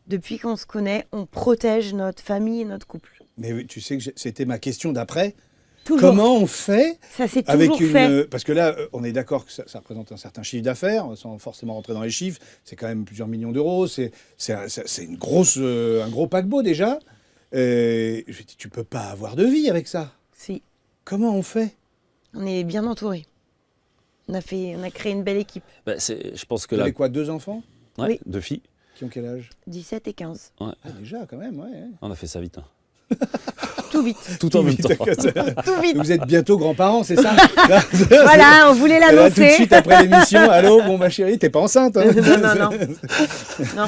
S3: Depuis qu'on se connaît, on protège notre famille et notre couple.
S2: Mais oui, tu sais que c'était ma question d'après.
S3: Toujours.
S2: Comment on fait
S3: Ça s'est
S2: avec
S3: toujours fait.
S2: Parce que là, on est d'accord que ça représente un certain chiffre d'affaires, sans forcément rentrer dans les chiffres. C'est quand même plusieurs millions d'euros. C'est une grosse, un gros paquebot déjà. Je me dis, tu peux pas avoir de vie avec ça.
S3: Si,
S2: Comment on fait?
S3: on est bien entouré. On a créé une belle équipe.
S1: Bah, je pense que
S2: Vous
S1: là,
S2: avez quoi, 2 enfants
S1: ouais,
S3: Oui.
S1: 2 filles.
S2: qui ont quel âge?
S3: 17 et 15.
S2: Ah, déjà, quand même, ouais.
S1: On a fait ça vite. Hein.
S3: Tout vite.
S1: Tout en même
S2: vite,
S1: temps.
S3: Tout vite.
S2: Vous êtes bientôt grands-parents, c'est ça?
S3: Voilà, on voulait
S2: Là, tout de
S3: l'annoncer.
S2: suite après l'émission, allô, bon ma chérie, t'es pas enceinte, hein?
S3: Non. Non.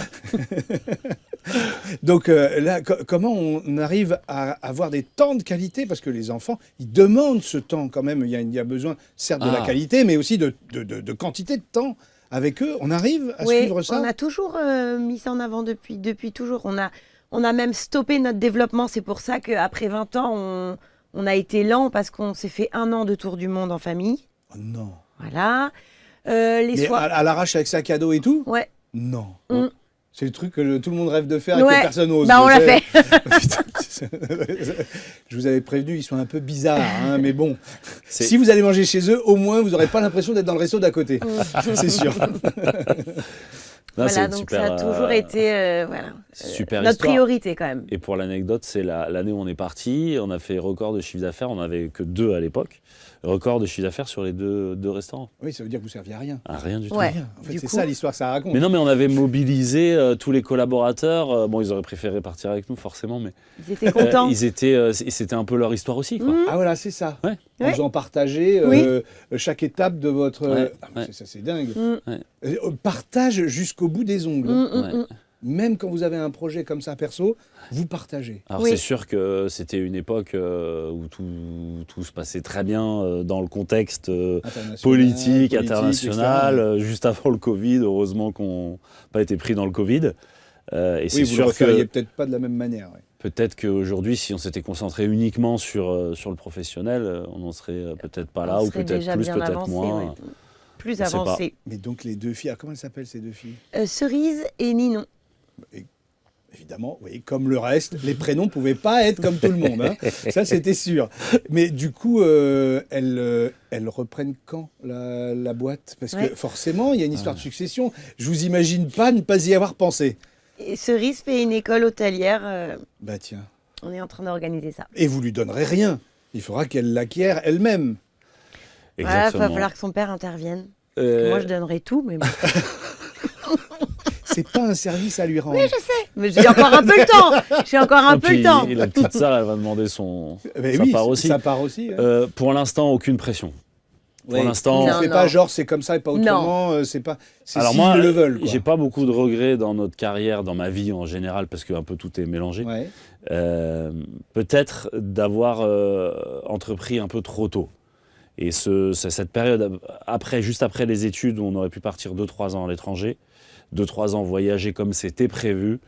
S2: Donc là, comment on arrive à avoir des temps de qualité? Parce que les enfants, ils demandent ce temps quand même. Il y a besoin, certes, de la qualité, mais aussi de quantité de temps avec eux. On arrive à
S3: Oui,
S2: suivre ça?
S3: on a toujours mis ça en avant depuis toujours. On a même stoppé notre développement. C'est pour ça qu'après 20 ans, on a été lent parce qu'on s'est fait 1 an de tour du monde en famille.
S2: Oh non.
S3: Voilà. Les
S2: Mais
S3: soirs.
S2: à l'arrache avec sac à dos et tout?
S3: Ouais.
S2: Non.
S3: Mm.
S2: C'est le truc que tout le monde rêve de faire et
S3: Ouais.
S2: que personne n'ose.
S3: Bah, on l'a fait.
S2: Je vous avais prévenu, ils sont un peu bizarres, hein, mais bon.
S1: C'est-
S2: Si vous allez manger chez eux, au moins, vous n'aurez pas l'impression d'être dans le resto d'à côté. C'est sûr.
S1: Non,
S3: Voilà,
S1: c'est une
S3: donc
S1: super,
S3: ça a toujours été
S1: super
S3: notre
S1: histoire.
S3: priorité quand même.
S1: Et pour l'anecdote, c'est l'année où on est parti, on a fait record de chiffre d'affaires, on n'avait que 2 à l'époque. Record de chiffre d'affaires sur les deux restaurants.
S2: Oui, ça veut dire que vous ne serviez à rien.
S1: Ah, rien du tout.
S3: Ouais.
S2: Rien. En fait,
S3: Du
S2: c'est
S3: coup-
S2: ça l'histoire que ça raconte.
S1: Mais non, mais on avait mobilisé tous les collaborateurs. Bon, ils auraient préféré partir avec nous, forcément, mais
S3: Ils étaient contents.
S1: c'était un peu leur histoire aussi, quoi.
S3: Mmh.
S2: Ah voilà, c'est ça.
S1: Ouais.
S2: On vous en partagez
S3: Oui.
S2: chaque étape de votre...
S1: Ouais,
S2: Ah, mais
S1: ouais.
S2: ça, c'est dingue.
S3: Mm.
S2: Partage jusqu'au bout des ongles.
S1: Ouais.
S2: Même quand vous avez un projet comme ça perso, vous partagez.
S1: Alors
S3: Oui.
S1: c'est sûr que c'était une époque où tout se passait très bien dans le contexte politique, international, juste avant le Covid. Heureusement qu'on n'a pas été pris dans le Covid. Et
S2: Oui,
S1: c'est
S2: vous le
S1: sûr
S2: referiez
S1: que
S2: peut-être pas de la même manière. Ouais.
S1: peut-être qu'aujourd'hui, si on s'était concentré uniquement sur le professionnel, on n'en serait peut-être pas là,
S3: On
S1: ou
S3: serait
S1: peut-être
S3: déjà
S1: plus,
S3: bien
S1: peut-être
S3: avancé,
S1: moins.
S3: ouais. Plus
S1: On sait pas.
S3: avancé.
S2: Mais donc les 2 filles, comment elles s'appellent ces 2 filles?
S3: Cerise et Ninon.
S2: Évidemment, vous voyez, comme le reste, les prénoms ne pouvaient pas être comme tout le monde. Hein. Ça, c'était sûr. Mais du coup, elles reprennent quand la boîte? Parce
S3: Ouais.
S2: que forcément, il y a une histoire de succession. Je vous imagine pas ne pas y avoir pensé.
S3: Et Cerise fait une école hôtelière.
S2: Bah tiens.
S3: On est en train d'organiser ça.
S2: Et vous lui donnerez rien. Il faudra qu'elle l'acquiert elle-même.
S3: Voilà, il va
S1: Exactement.
S3: falloir que son père intervienne.
S1: Euh,
S3: Moi, je donnerai tout, mais bon.
S2: C'est pas un service à lui rendre.
S3: Oui, je sais. Mais j'ai encore un peu le temps. J'ai encore un
S1: et
S3: peu le
S1: puis,
S3: temps.
S1: la petite sœur, elle va demander sa
S2: oui,
S1: part aussi.
S2: ça part aussi. hein.
S1: Pour l'instant, aucune pression. Pour
S2: Ouais.
S1: l'instant,
S3: Non,
S2: On fait pas genre c'est comme ça et pas autrement. C'est pas. C'est
S1: alors
S2: s'ils
S1: moi,
S2: le veulent. Quoi.
S1: j'ai pas beaucoup de regrets dans notre carrière, dans ma vie en général, parce que un peu tout est mélangé.
S2: Ouais.
S1: Peut-être d'avoir entrepris un peu trop tôt. Et cette période, juste après les études, où on aurait pu partir 2-3 ans à l'étranger, 2-3 ans voyager comme c'était prévu,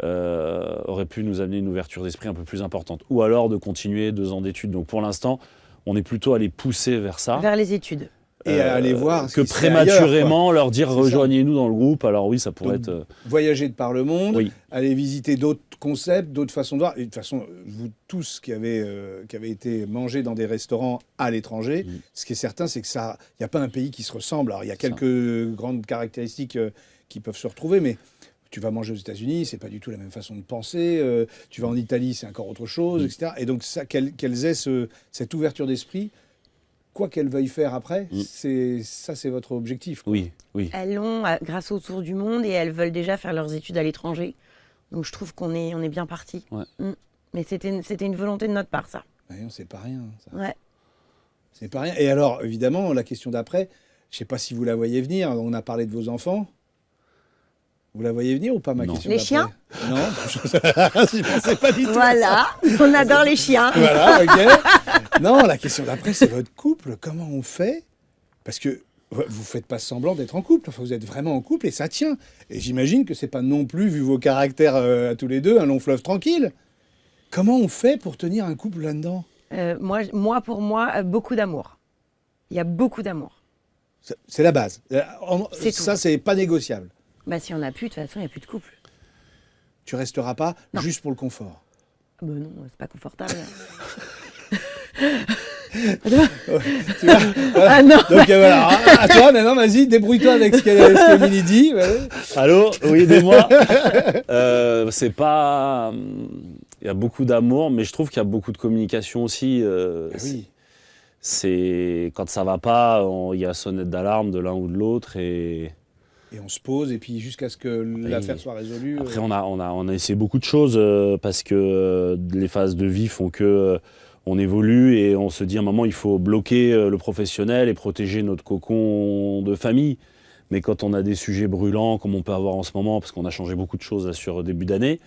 S1: aurait pu nous amener une ouverture d'esprit un peu plus importante. Ou alors de continuer 2 ans d'études. Donc pour l'instant, on est plutôt allé pousser vers ça.
S3: Vers les études.
S2: Et à aller voir. ce
S1: Que
S2: qui se fait ailleurs,
S1: prématurément leur dire
S2: C'est ça.
S1: rejoignez-nous dans le groupe. Alors oui, ça pourrait
S2: Donc,
S1: être...
S2: voyager de par le monde,
S1: Oui.
S2: aller visiter d'autres concepts, d'autres façons de voir. Et de toute façon, vous tous qui avez été mangés dans des restaurants à l'étranger, ce qui est certain, c'est que ça, il n'y a pas un pays qui se ressemble. Alors, il y a quelques grandes caractéristiques qui peuvent se retrouver, mais tu vas manger aux États-Unis, c'est pas du tout la même façon de penser. Tu vas en Italie, c'est encore autre chose, etc. Et donc, ça, qu'elles aient cette ouverture d'esprit, quoi qu'elles veuillent faire après, c'est votre objectif. Quoi.
S1: Oui, oui.
S3: Elles l'ont grâce au Tour du Monde et elles veulent déjà faire leurs études à l'étranger. Donc je trouve qu'on est bien parti.
S1: Ouais.
S3: Mais c'était une volonté de notre part, ça.
S2: Ouais, c'est pas rien. Ça.
S3: Ouais.
S2: C'est pas rien. Et alors, évidemment, la question d'après, je sais pas si vous la voyez venir. On a parlé de vos enfants. Vous la voyez venir ou pas, ma
S1: Non.
S2: question
S3: Les
S2: d'après?
S3: chiens?
S2: Non, je pensais pas du tout.
S3: Voilà, on adore les chiens.
S2: Voilà, ok. Non, la question d'après, c'est votre couple. Comment on fait? Parce que vous faites pas semblant d'être en couple. Enfin, vous êtes vraiment en couple et ça tient. Et j'imagine que c'est pas non plus, vu vos caractères à tous les deux, un long fleuve tranquille. Comment on fait pour tenir un couple là-dedans?
S3: Pour moi, beaucoup d'amour. Il y a beaucoup d'amour.
S2: C'est la base.
S3: C'est
S2: Ça,
S3: tout.
S2: c'est pas négociable.
S3: Bah, si on n'a plus, de toute façon, il n'y a plus de couple.
S2: Tu resteras pas
S3: Non.
S2: juste pour le confort.
S3: Ah bah non, c'est pas confortable.
S2: Tu vois, voilà.
S3: Ah non.
S2: Donc voilà, à toi maintenant, vas-y, débrouille-toi avec ce qu'Émilie dit. Ouais.
S1: Allô? Oui, aidez-moi. C'est pas... Il y a beaucoup d'amour, mais je trouve qu'il y a beaucoup de communication aussi.
S2: Ah oui.
S1: C'est quand ça va pas, il y a sonnette d'alarme de l'un ou de l'autre et
S2: Et on se pose, et puis jusqu'à ce que l'affaire soit résolue.
S1: après on a essayé beaucoup de choses parce que les phases de vie font que on évolue et on se dit à un moment il faut bloquer le professionnel et protéger notre cocon de famille. Mais quand on a des sujets brûlants comme on peut avoir en ce moment, parce qu'on a changé beaucoup de choses là, sur début d'année,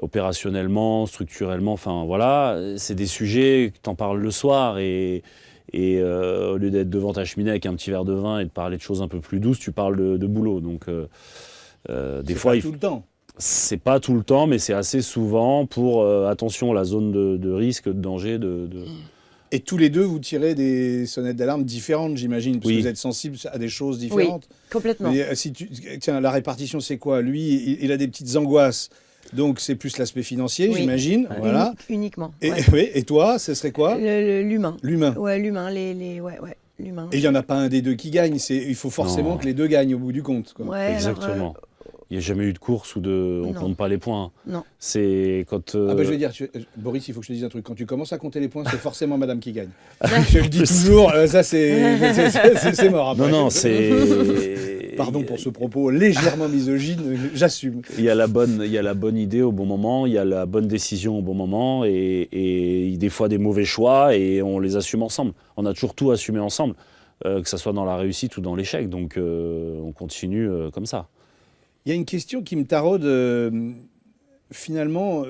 S1: opérationnellement, structurellement, enfin voilà, c'est des sujets que t'en parles le soir et au lieu d'être devant ta cheminée avec un petit verre de vin et de parler de choses un peu plus douces, tu parles de boulot. Donc des fois,
S2: pas tout le temps.
S1: c'est pas tout le temps, mais c'est assez souvent pour attention, la zone de risque, de danger.
S2: Et tous les deux, vous tirez des sonnettes d'alarme différentes, j'imagine, parce
S1: Oui.
S2: que vous êtes sensibles à des choses différentes.
S3: Complètement.
S2: Mais tiens, la répartition, c'est quoi? Lui, il a des petites angoisses, donc c'est plus l'aspect financier,
S3: Oui.
S2: j'imagine. Voilà.
S3: Uniquement.
S2: Et,
S3: Ouais.
S2: oui, et toi, ce serait quoi?
S3: L'humain.
S2: L'humain.
S3: Ouais, l'humain, l'humain.
S2: Et il n'y en a pas un des deux qui gagne. Il faut forcément
S1: Non.
S2: que les deux gagnent au bout du compte, quoi.
S3: Ouais, alors,
S1: Exactement. Il n'y a jamais eu de course où on
S3: Non.
S1: compte pas les points.
S3: non.
S1: C'est quand.
S2: Ah bah je vais dire, Boris, il faut que je te dise un truc. Quand tu commences à compter les points, c'est forcément madame qui gagne. Je le dis toujours, ça c'est mort après.
S1: Non, c'est.
S2: Pardon pour ce propos légèrement misogyne, j'assume.
S1: Il y a la bonne idée au bon moment, il y a la bonne décision au bon moment et des fois des mauvais choix et on les assume ensemble. On a toujours tout assumé ensemble, que ce soit dans la réussite ou dans l'échec. Donc on continue comme ça.
S2: Il y a une question qui me taraude. Finalement,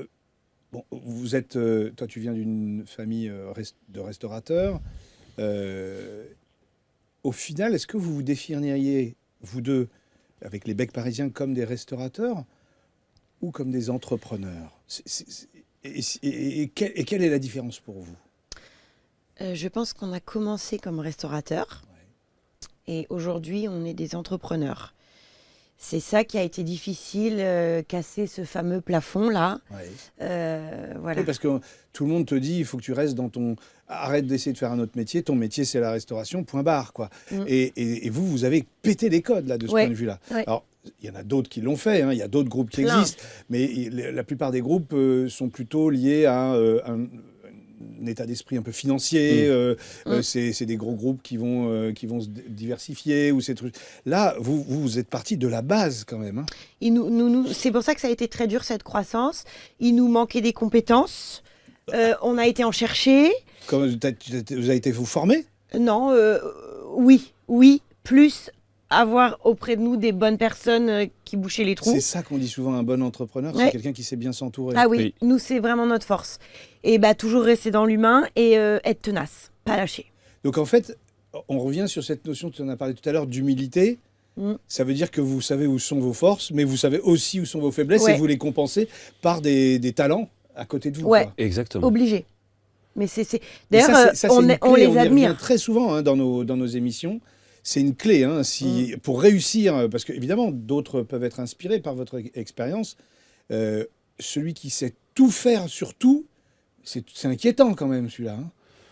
S2: bon, vous êtes, toi tu viens d'une famille de restaurateurs. Au final, est-ce que vous vous définiriez, vous deux, avec les becs parisiens, comme des restaurateurs ou comme des entrepreneurs? Et quelle est la différence pour vous?
S3: Je pense qu'on a commencé comme restaurateur et aujourd'hui on est des entrepreneurs. C'est ça qui a été difficile, casser ce fameux plafond-là.
S2: Ouais.
S3: Voilà.
S2: Oui, parce que tout le monde te dit, il faut que tu restes dans ton... Arrête d'essayer de faire un autre métier, ton métier c'est la restauration, point barre, quoi.
S3: Mm.
S2: Et vous avez pété les codes, là, de ce
S3: Ouais.
S2: point de vue-là.
S3: Ouais.
S2: Alors, il y en a d'autres qui l'ont fait, hein, il y a d'autres groupes qui
S3: Plein.
S2: existent, mais la plupart des groupes sont plutôt liés à un état d'esprit un peu financier. C'est des gros groupes qui vont se diversifier ou ces trucs. Là, vous êtes parti de la base quand même. Hein.
S3: C'est pour ça que ça a été très dur cette croissance. Il nous manquait des compétences. On a été en chercher.
S2: Vous avez été vous former?
S3: Non, oui, plus avoir auprès de nous des bonnes personnes qui bouchaient les trous.
S2: C'est ça qu'on dit souvent, un bon entrepreneur,
S3: Ouais.
S2: c'est quelqu'un qui sait bien s'entourer.
S3: Ah oui,
S1: Oui.
S3: nous c'est vraiment notre force. Et bah toujours rester dans l'humain et être tenace, pas lâcher.
S2: Donc en fait, on revient sur cette notion, tu en as parlé tout à l'heure, d'humilité. Ça veut dire que vous savez où sont vos forces, mais vous savez aussi où sont vos faiblesses
S3: Ouais.
S2: et vous les compensez par des talents à côté de vous.
S3: Ouais.
S2: Quoi.
S1: Exactement.
S3: Obligé. Mais
S2: Et
S3: d'ailleurs,
S2: ça, c'est
S3: on
S2: une clé,
S3: les
S2: y revient
S3: admire.
S2: très souvent dans nos émissions. C'est une clé pour réussir, parce qu'évidemment, d'autres peuvent être inspirés par votre expérience. Celui qui sait tout faire sur tout, c'est inquiétant quand même, celui-là. Hein.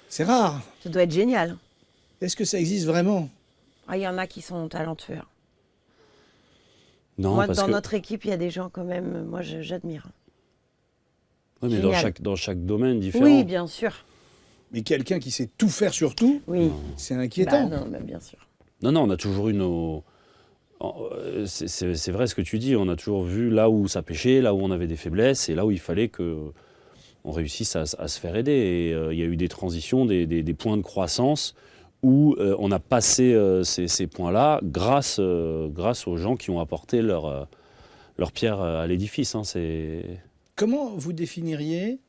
S2: C'est rare.
S3: Ça doit être génial.
S2: Est-ce que ça existe vraiment?
S3: Ah, il y en a qui sont talentueux.
S1: Non,
S3: Moi,
S1: parce
S3: dans
S1: que
S3: notre équipe, il y a des gens quand même, moi j'admire.
S1: ouais, mais
S3: génial.
S1: dans chaque domaine différent.
S3: Oui, bien sûr.
S2: Mais quelqu'un qui sait tout faire sur tout,
S3: Oui.
S2: c'est inquiétant.
S3: Bah, non, mais bien sûr.
S1: Non, on a toujours eu nos. C'est vrai ce que tu dis, on a toujours vu là où ça pêchait, là où on avait des faiblesses et là où il fallait qu'on réussisse à se faire aider. Et il y a eu des transitions, des points de croissance où on a passé ces points-là grâce aux gens qui ont apporté leur pierre à l'édifice. Hein,
S2: Comment vous définiriez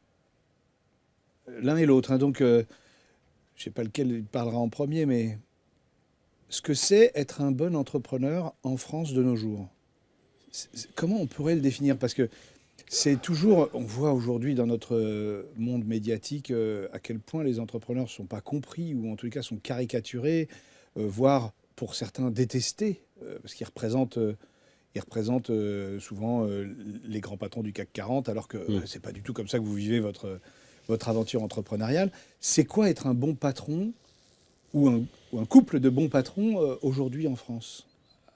S2: l'un et l'autre, hein, donc, je ne sais pas lequel parlera en premier, mais ce que c'est être un bon entrepreneur en France de nos jours. Comment on pourrait le définir? Parce que c'est toujours, on voit aujourd'hui dans notre monde médiatique à quel point les entrepreneurs ne sont pas compris ou en tout cas sont caricaturés, voire pour certains détestés, parce qu'ils représentent... Ils représentent souvent les grands patrons du CAC 40, alors que c'est pas du tout comme ça que vous vivez votre aventure entrepreneuriale. C'est quoi être un bon patron ou un couple de bons patrons aujourd'hui en France?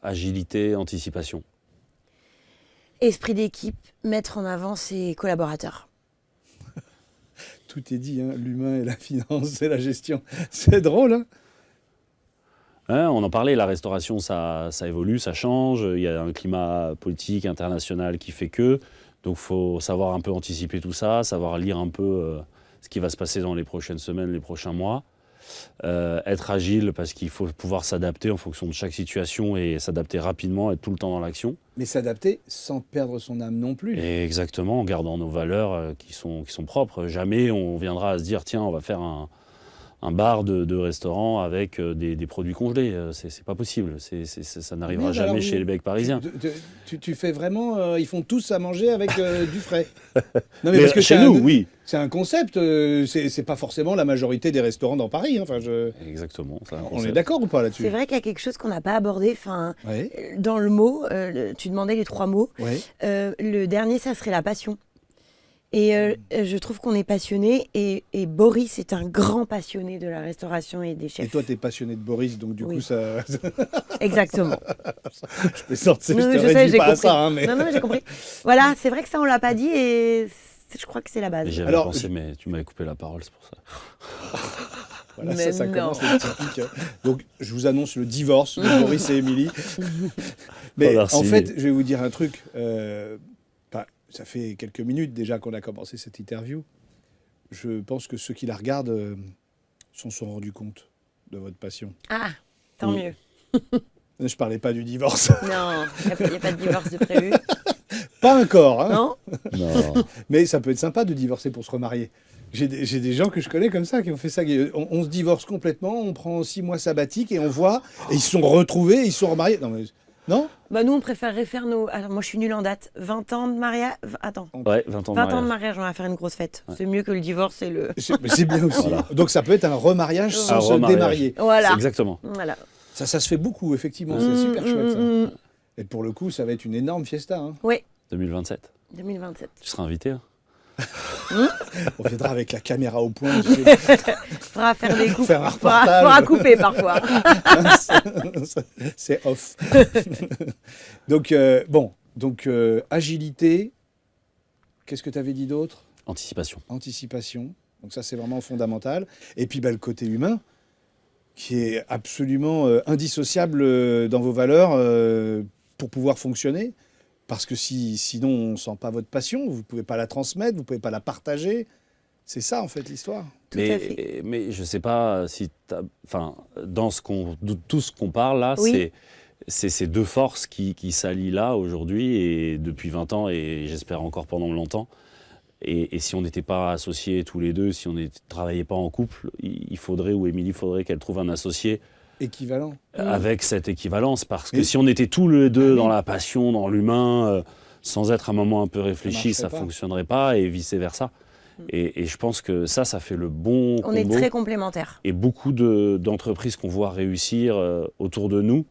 S1: Agilité, anticipation.
S3: Esprit d'équipe, mettre en avant ses collaborateurs.
S2: Tout est dit, hein, l'humain et la finance et la gestion. C'est drôle, hein?
S1: Hein, on en parlait, la restauration, ça évolue, ça change. Il y a un climat politique international qui fait que. Donc il faut savoir un peu anticiper tout ça, savoir lire un peu ce qui va se passer dans les prochaines semaines, les prochains mois. Être agile parce qu'il faut pouvoir s'adapter en fonction de chaque situation et s'adapter rapidement, être tout le temps dans l'action.
S2: Mais s'adapter sans perdre son âme non plus.
S1: Et exactement, en gardant nos valeurs qui sont propres. Jamais on viendra à se dire, tiens, on va faire un bar de restaurant avec des produits congelés. C'est pas possible. Ça n'arrivera
S2: Merde,
S1: jamais
S2: alors
S1: chez les becs parisiens.
S2: Tu fais vraiment... ils font tous à manger avec du frais. Non,
S1: Mais
S2: parce que
S1: chez
S2: c'est
S1: nous, oui.
S2: C'est un concept. C'est pas forcément la majorité des restaurants dans Paris. Hein. Enfin,
S1: Exactement. c'est un
S2: on est
S1: concept.
S2: d'accord ou pas là-dessus?
S3: C'est vrai qu'il y a quelque chose qu'on n'a pas abordé. Enfin,
S2: Ouais.
S3: dans le mot, tu demandais les 3 mots.
S2: Ouais.
S3: Le dernier, ça serait la passion. Et je trouve qu'on est passionné. Et Boris est un grand passionné de la restauration et des chefs.
S2: Et toi, tu es passionné de Boris, donc du
S3: Oui.
S2: coup, ça...
S3: Exactement.
S2: je plaisante, je
S3: Non,
S2: te
S3: je sais,
S2: réduis
S3: j'ai
S2: pas à
S3: compris.
S2: ça. Hein, mais...
S3: Non, j'ai compris. Voilà, c'est vrai que ça, on l'a pas dit et je crois que c'est la base.
S1: J'y avais
S2: Alors,
S1: pensé, mais tu m'avais coupé la parole, c'est pour ça.
S2: Voilà,
S3: Mais
S2: ça
S3: non.
S2: commence les typiques. Donc, je vous annonce le divorce de Boris et Émilie. Mais
S1: Oh, merci.
S2: en fait, je vais vous dire un truc. Ça fait quelques minutes déjà qu'on a commencé cette interview. Je pense que ceux qui la regardent s'en sont rendus compte de votre passion.
S3: Ah, tant mieux.
S2: Je parlais pas du divorce.
S3: Non, il n'y a pas de divorce de prévu.
S2: Pas encore, hein.
S3: Non.
S1: Non.
S2: Mais ça peut être sympa de divorcer pour se remarier. J'ai des gens que je connais comme ça qui ont fait ça. On se divorce complètement, on prend 6 mois sabbatiques et on voit. Et ils se sont retrouvés, ils se sont remariés. Non,
S3: Bah nous, on préférerait faire nos... Alors, moi, je suis nulle en date. 20 ans de mariage... Attends.
S1: Ouais, 20 ans de
S3: 20 ans de
S1: mariage.
S3: mariage, on va faire une grosse fête. C'est mieux que le divorce et le...
S2: mais c'est bien aussi.
S1: Voilà.
S2: Donc ça peut être un remariage sans
S1: Un
S2: se
S1: remariage.
S2: démarier.
S3: Voilà.
S1: Exactement.
S3: Voilà.
S2: Ça se fait beaucoup, effectivement. C'est super chouette, ça. Et pour le coup, ça va être une énorme fiesta. Hein.
S3: Oui,
S1: 2027.
S3: 2027.
S1: Tu seras invité. Hein.
S2: On viendra avec la caméra au point.
S3: Faudra faire des coupes.
S2: Faire un
S3: Faudra
S2: reportage.
S3: couper parfois.
S2: C'est off. Donc, agilité. Qu'est-ce que tu avais dit d'autre?
S1: Anticipation.
S2: Anticipation. Donc ça, c'est vraiment fondamental. Et puis, le côté humain, qui est absolument indissociable dans vos valeurs pour pouvoir fonctionner. Parce que sinon, on ne sent pas votre passion, vous ne pouvez pas la transmettre, vous ne pouvez pas la partager. C'est ça, en fait, l'histoire.
S3: Tout à fait.
S1: Mais je ne sais pas si... dans tout ce qu'on parle là,
S3: Oui.
S1: c'est ces deux forces qui s'allient là aujourd'hui et depuis 20 ans et j'espère encore pendant longtemps. Et si on n'était pas associés tous les deux, si on ne travaillait pas en couple, il faudrait, ou Émilie faudrait qu'elle trouve un associé
S2: Équivalent.
S1: avec cette équivalence. Parce que
S2: Mais-
S1: si on était tous les deux dans la passion, dans l'humain, sans être un moment un peu réfléchi, ça ne
S2: marcherait pas.
S1: fonctionnerait pas et vice-versa. Et je pense que ça fait le bon
S3: On est
S1: combo.
S3: très complémentaires.
S1: Et beaucoup d'entreprises qu'on voit réussir autour de nous,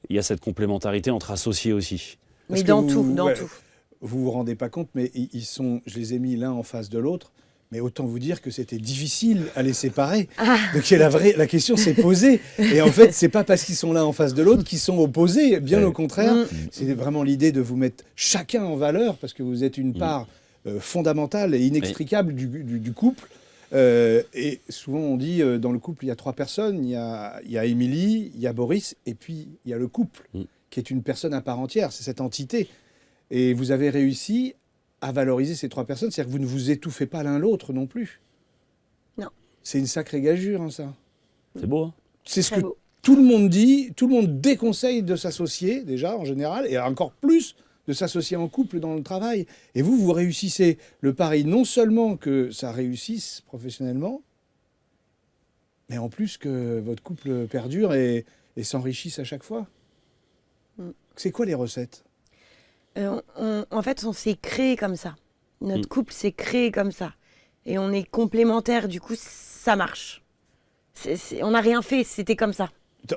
S1: il y a cette complémentarité entre associés aussi.
S2: Parce
S3: Mais
S2: que
S3: dans
S2: vous-
S3: tout.
S2: ouais, Vous vous rendez pas compte, mais je les ai mis l'un en face de l'autre. Mais autant vous dire que c'était difficile à les séparer. Donc la question s'est posée. Et en fait, c'est pas parce qu'ils sont l'un en face de l'autre qu'ils sont opposés. Bien
S1: Ouais.
S2: au contraire, c'est vraiment l'idée de vous mettre chacun en valeur parce que vous êtes une part fondamentale et inextricable du couple. Et souvent, on dit dans le couple, il y a 3 personnes. Il y a Émilie, il y a Boris, et puis il y a le couple, qui est une personne à part entière. C'est cette entité. Et vous avez réussi à valoriser ces 3 personnes. C'est-à-dire que vous ne vous étouffez pas l'un l'autre non plus.
S3: Non.
S2: C'est une sacrée gageure, hein, ça.
S1: C'est beau, hein?
S2: C'est ce
S3: Très
S2: que
S3: beau.
S2: tout le monde dit, tout le monde déconseille de s'associer, déjà, en général, et encore plus de s'associer en couple dans le travail. Et vous réussissez le pari, non seulement que ça réussisse professionnellement, mais en plus que votre couple perdure et s'enrichisse à chaque fois. C'est quoi les recettes?
S3: En fait, on s'est créé comme ça. Notre couple s'est créé comme ça. Et on est complémentaires, du coup, ça marche. On n'a rien fait, c'était comme ça.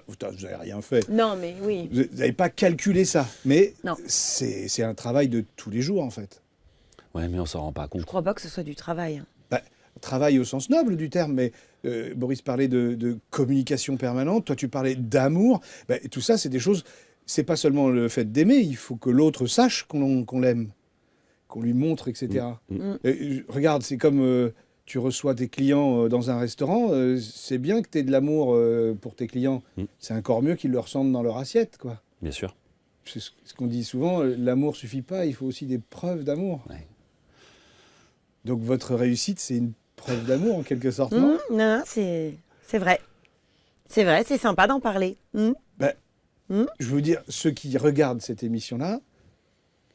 S2: Vous n'avez rien fait.
S3: Non, mais oui.
S2: Vous n'avez pas calculé ça. Mais
S3: Non.
S2: c'est un travail de tous les jours, en fait.
S1: Ouais, mais on s'en rend pas
S3: Je
S1: compte.
S3: crois pas que ce soit du travail. hein.
S2: travail au sens noble du terme, mais Boris parlait de communication permanente, toi tu parlais d'amour. Ben, tout ça, c'est des choses, c'est pas seulement le fait d'aimer, il faut que l'autre sache qu'on l'aime, qu'on lui montre, etc. Regarde, c'est comme tu reçois tes clients dans un restaurant, c'est bien que tu aies de l'amour pour tes clients. C'est encore mieux qu'ils le ressentent dans leur assiette, quoi.
S1: Bien sûr.
S2: C'est ce qu'on dit souvent, l'amour suffit pas, il faut aussi des preuves d'amour.
S1: Ouais.
S2: Donc votre réussite, c'est une preuve d'amour en quelque sorte, non?
S3: Non, c'est vrai. C'est vrai, c'est sympa d'en parler.
S2: Je veux dire, ceux qui regardent cette émission-là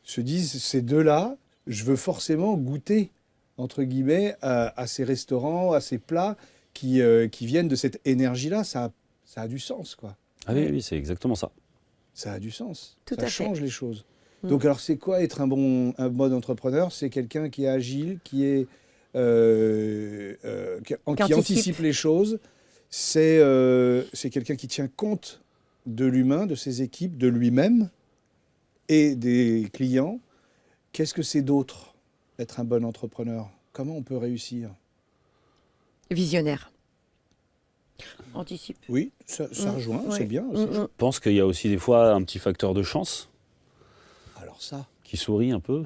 S2: se disent, ces deux-là, je veux forcément goûter, entre guillemets, à ces restaurants, à ces plats qui viennent de cette énergie-là. Ça a du sens, quoi.
S1: Ah oui, c'est exactement ça.
S2: Ça a du sens.
S3: Tout
S2: ça
S3: à fait.
S2: change les choses. Donc alors, c'est quoi être un bon entrepreneur? C'est quelqu'un qui est agile, qui anticipe les choses. C'est quelqu'un qui tient compte de l'humain, de ses équipes, de lui-même et des clients. Qu'est-ce que c'est d'autre, être un bon entrepreneur? Comment on peut réussir?
S3: Visionnaire. Anticipe.
S2: Oui, ça rejoint,
S3: Ouais.
S2: c'est bien aussi.
S1: Je pense qu'il y a aussi des fois un petit facteur de chance
S2: Alors ça,
S1: qui sourit un peu.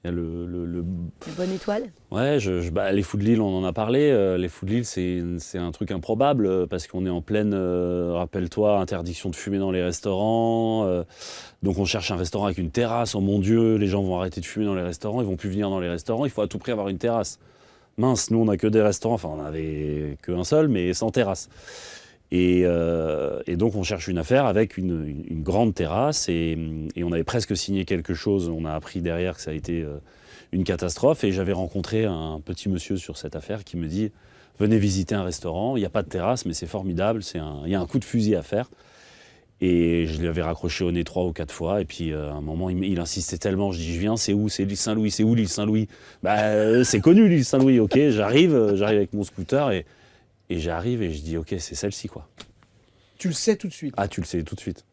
S1: Il y a
S3: La bonne étoile.
S1: Ouais, les fous de Lille, on en a parlé. Les fous de Lille, c'est un truc improbable parce qu'on est en pleine, rappelle-toi, interdiction de fumer dans les restaurants. Donc on cherche un restaurant avec une terrasse. Oh mon Dieu, les gens vont arrêter de fumer dans les restaurants, ils vont plus venir dans les restaurants. Il faut à tout prix avoir une terrasse. Mince, nous on n'a que des restaurants, enfin on n'avait qu'un seul, mais sans terrasse. Et donc on cherche une affaire avec une grande terrasse et on avait presque signé quelque chose. On a appris derrière que ça a été une catastrophe et j'avais rencontré un petit monsieur sur cette affaire qui me dit « Venez visiter un restaurant, il n'y a pas de terrasse mais c'est formidable, il y a un coup de fusil à faire ». Et je lui avais raccroché au nez 3 ou 4 fois et puis à un moment il insistait tellement, je dis « Je viens, c'est où? C'est l'île Saint-Louis, c'est où l'île Saint-Louis ?» Bah c'est connu l'île Saint-Louis, ok, j'arrive avec mon scooter et j'arrive et je dis, ok, c'est celle-ci, quoi.
S2: tu le sais tout de suite.
S1: Ah, tu le sais tout de suite.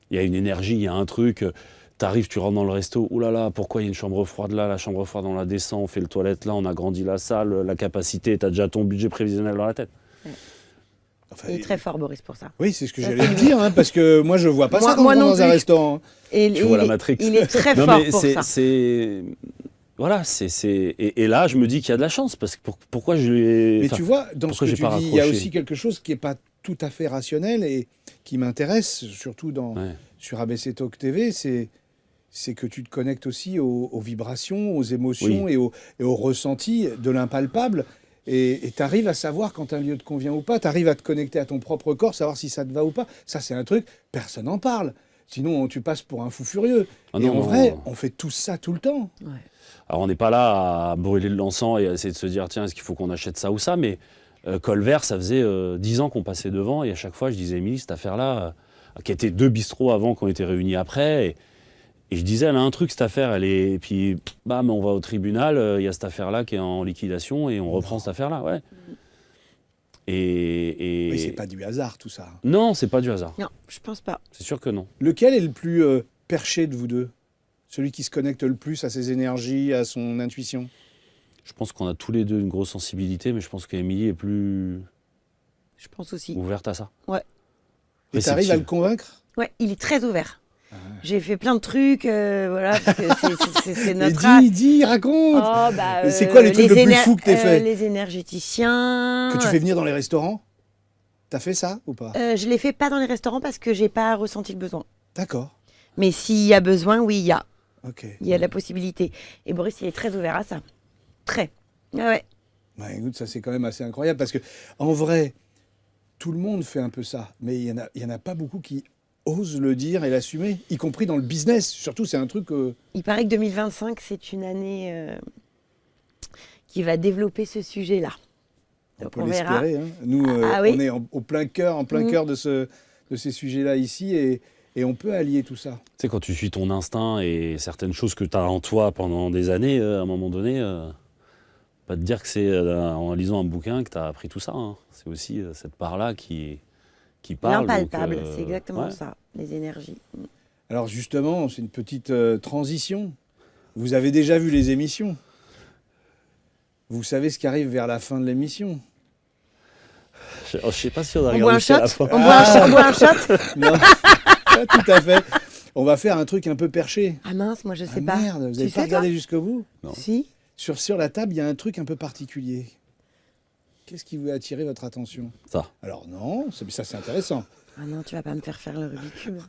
S1: Il y a une énergie, il y a un truc. T'arrives, tu rentres dans le resto. Ouh là là, pourquoi il y a une chambre froide là? La chambre froide, on la descend, on fait le toilette là, on agrandit la salle, la capacité, t'as déjà ton budget prévisionnel dans la tête.
S2: Enfin,
S3: Il est très fort, Boris, pour ça.
S2: Oui, c'est ce que
S3: Ça,
S2: j'allais
S3: c'est
S2: te dire, parce que moi je vois pas
S3: Moi-
S2: ça quand
S3: moi
S2: on va
S3: non
S2: dans un
S3: plus.
S2: restaurant.
S3: Et
S1: Tu vois la Matrix.
S3: Il est très
S1: Non,
S3: fort
S1: mais
S3: pour ça.
S1: Voilà, et là, je me dis qu'il y a de la chance, parce que pourquoi je lui ai...
S2: Mais
S1: enfin,
S2: tu vois, dans ce
S1: pourquoi
S2: que
S1: j'ai
S2: tu
S1: pas
S2: dis, il y a
S1: raccroché
S2: aussi quelque chose qui n'est pas tout à fait rationnel et qui m'intéresse, surtout
S1: Ouais.
S2: sur ABC Talk TV, c'est que tu te connectes aussi aux vibrations, aux émotions
S1: Oui.
S2: et aux ressentis de l'impalpable. Et tu arrives à savoir quand un lieu te convient ou pas, tu arrives à te connecter à ton propre corps, savoir si ça te va ou pas. Ça, c'est un truc, personne n'en parle. Sinon, tu passes pour un fou furieux.
S1: Ah
S2: et
S1: non,
S2: en
S1: non.
S2: vrai, on fait tout ça tout le temps.
S3: Ouais.
S1: Alors, on n'est pas là à brûler de l'encens et à essayer de se dire, tiens, est-ce qu'il faut qu'on achète ça ou ça, mais Colvert, ça faisait 10 ans qu'on passait devant, et à chaque fois, je disais, Émilie, cette affaire-là, qui était 2 bistrots avant, qu'on était réunis après, et je disais, elle a un truc, cette affaire, et puis, bam, on va au tribunal, il y a cette affaire-là qui est en liquidation, et on reprend cette affaire-là, ouais.
S2: Mais c'est pas du hasard, tout ça.
S1: Non, c'est pas du hasard.
S3: Non, je pense pas.
S1: C'est sûr que non.
S2: Lequel est le plus perché de vous deux? Celui qui se connecte le plus à ses énergies, à son intuition?
S1: Je pense qu'on a tous les deux une grosse sensibilité, mais je pense qu'Émilie est plus
S3: Je pense aussi.
S1: ouverte à ça.
S3: Ouais.
S2: Et tu arrives à le convaincre?
S3: Ouais, il est très ouvert. J'ai fait plein de trucs, voilà, parce que c'est
S2: Mais
S3: notre
S2: dis, raconte!
S3: Oh, bah,
S2: C'est quoi les trucs le plus fou que t'aies fait?
S3: Les énergéticiens.
S2: Que tu fais venir dans les restaurants? T'as fait ça ou pas?
S3: Je les fais pas dans les restaurants parce que j'ai pas ressenti le besoin.
S2: D'accord.
S3: Mais s'il y a besoin, oui, il y a.
S2: Ok.
S3: Il y a la possibilité. Et Boris, il est très ouvert à ça. Très. Ah ouais.
S2: Bah, écoute, ça c'est quand même assez incroyable parce que en vrai, tout le monde fait un peu ça, mais il y en a pas beaucoup qui osent le dire et l'assumer, y compris dans le business. Surtout, c'est un truc.
S3: Il paraît que 2025, c'est une année qui va développer ce sujet-là.
S2: On
S3: Donc
S2: peut
S3: on verra.
S2: l'espérer. Hein. Nous,
S3: Oui.
S2: on est au plein cœur, de ces sujets-là ici, et on peut allier tout ça.
S1: Tu sais, quand tu suis ton instinct et certaines choses que tu as en toi pendant des années, à un moment donné, pas te dire que c'est en lisant un bouquin que tu as appris tout ça. Hein. C'est aussi cette part-là qui parle.
S3: L'impalpable,
S1: donc,
S3: c'est exactement
S1: ouais.
S3: ça, les énergies.
S2: Alors justement, c'est une petite transition. Vous avez déjà vu les émissions? Vous savez ce qui arrive vers la fin de l'émission?
S1: Je sais pas si on a
S3: On boit
S1: regardé
S3: un
S1: jusqu'à
S3: shot
S1: la fin.
S3: On boit un shot
S2: Non, pas tout à fait. On va faire un truc un peu perché.
S3: Ah mince, moi je sais
S2: Ah
S3: pas.
S2: merde, vous
S3: Tu
S2: n'avez
S3: sais,
S2: pas regardé
S3: toi
S2: jusqu'au bout?
S1: Non.
S3: Si.
S2: Sur la table, il y a un truc un peu particulier. Qu'est-ce qui vous a attiré votre attention?
S1: Ça.
S2: Alors non, ça c'est intéressant.
S3: Ah non, tu vas pas me faire faire le Rubik's Cube.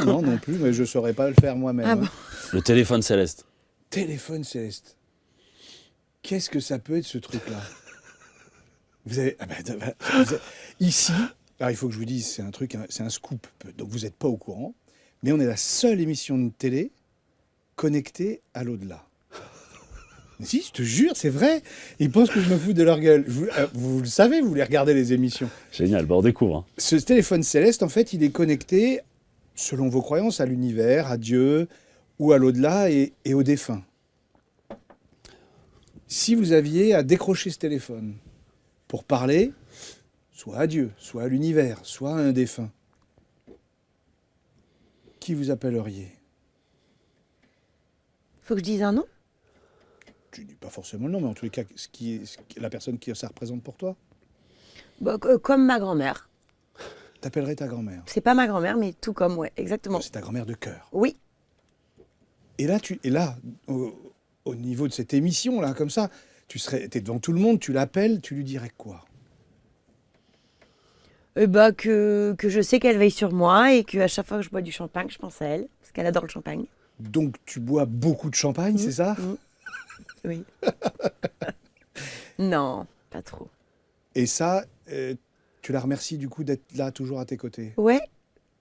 S2: Non plus, mais je ne saurais pas le faire moi-même.
S3: Ah
S2: hein.
S3: bon.
S1: Le téléphone céleste.
S2: Téléphone céleste. Qu'est-ce que ça peut être ce truc-là? Vous avez, ici, alors il faut que je vous dise, c'est un truc, c'est un scoop, donc vous n'êtes pas au courant, mais on est la seule émission de télé connectée à l'au-delà. Mais si, je te jure, c'est vrai. Ils pensent que je me fous de leur gueule. Vous le savez, vous les regardez les émissions.
S1: Génial, on découvre. Hein.
S2: Ce téléphone céleste, en fait, il est connecté, selon vos croyances, à l'univers, à Dieu, ou à l'au-delà et aux défunts. Si vous aviez à décrocher ce téléphone pour parler, soit à Dieu, soit à l'univers, soit à un défunt, qui vous appelleriez?
S3: Faut que je dise un nom?
S2: Tu dis pas forcément le nom, mais en tous les cas, la personne qui ça représente pour toi.
S3: Bah, comme ma grand-mère.
S2: T'appellerais ta grand-mère.
S3: C'est pas ma grand-mère, mais tout comme, ouais, exactement.
S2: C'est ta grand-mère de cœur.
S3: Oui.
S2: Et là, au niveau de cette émission, là, comme ça, t'es devant tout le monde, tu l'appelles, tu lui dirais quoi?
S3: Bah, que je sais qu'elle veille sur moi et qu'à chaque fois que je bois du champagne, je pense à elle, parce qu'elle adore le champagne.
S2: Donc tu bois beaucoup de champagne, c'est ça?
S3: Oui. Non, pas trop.
S2: Et ça, tu la remercies du coup d'être là, toujours à tes côtés?
S3: Ouais,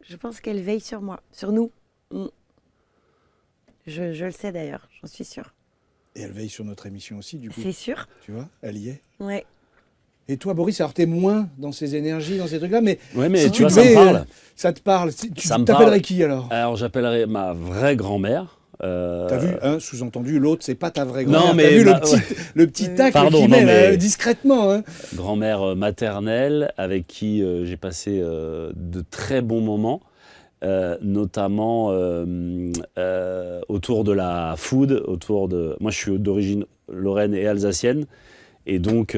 S3: je pense qu'elle veille sur moi, sur nous. Mm. Je le sais d'ailleurs, j'en suis sûre.
S2: Et elle veille sur notre émission aussi, du coup.
S3: C'est sûr?
S2: Tu vois, elle y est.
S3: Ouais.
S2: Et toi, Boris, alors t'es moins dans ces énergies, dans ces trucs-là, mais
S1: Ouais, mais
S2: si
S1: tu vois, ça me parle.
S2: ça te parle. Tu
S1: Ça me
S2: t'appellerais
S1: parle.
S2: qui alors?
S1: Alors, j'appellerais ma vraie grand-mère.
S2: T'as vu, hein, sous-entendu, l'autre, c'est pas ta vraie
S1: Non,
S2: grand-mère.
S1: mais
S2: T'as vu
S1: ouais.
S2: le petit tacle
S1: Pardon,
S2: qu'il
S1: non,
S2: met là,
S1: mais-
S2: discrètement. Hein.
S1: Grand-mère maternelle avec qui j'ai passé de très bons moments, notamment autour de la food, Moi, je suis d'origine lorraine et alsacienne, et donc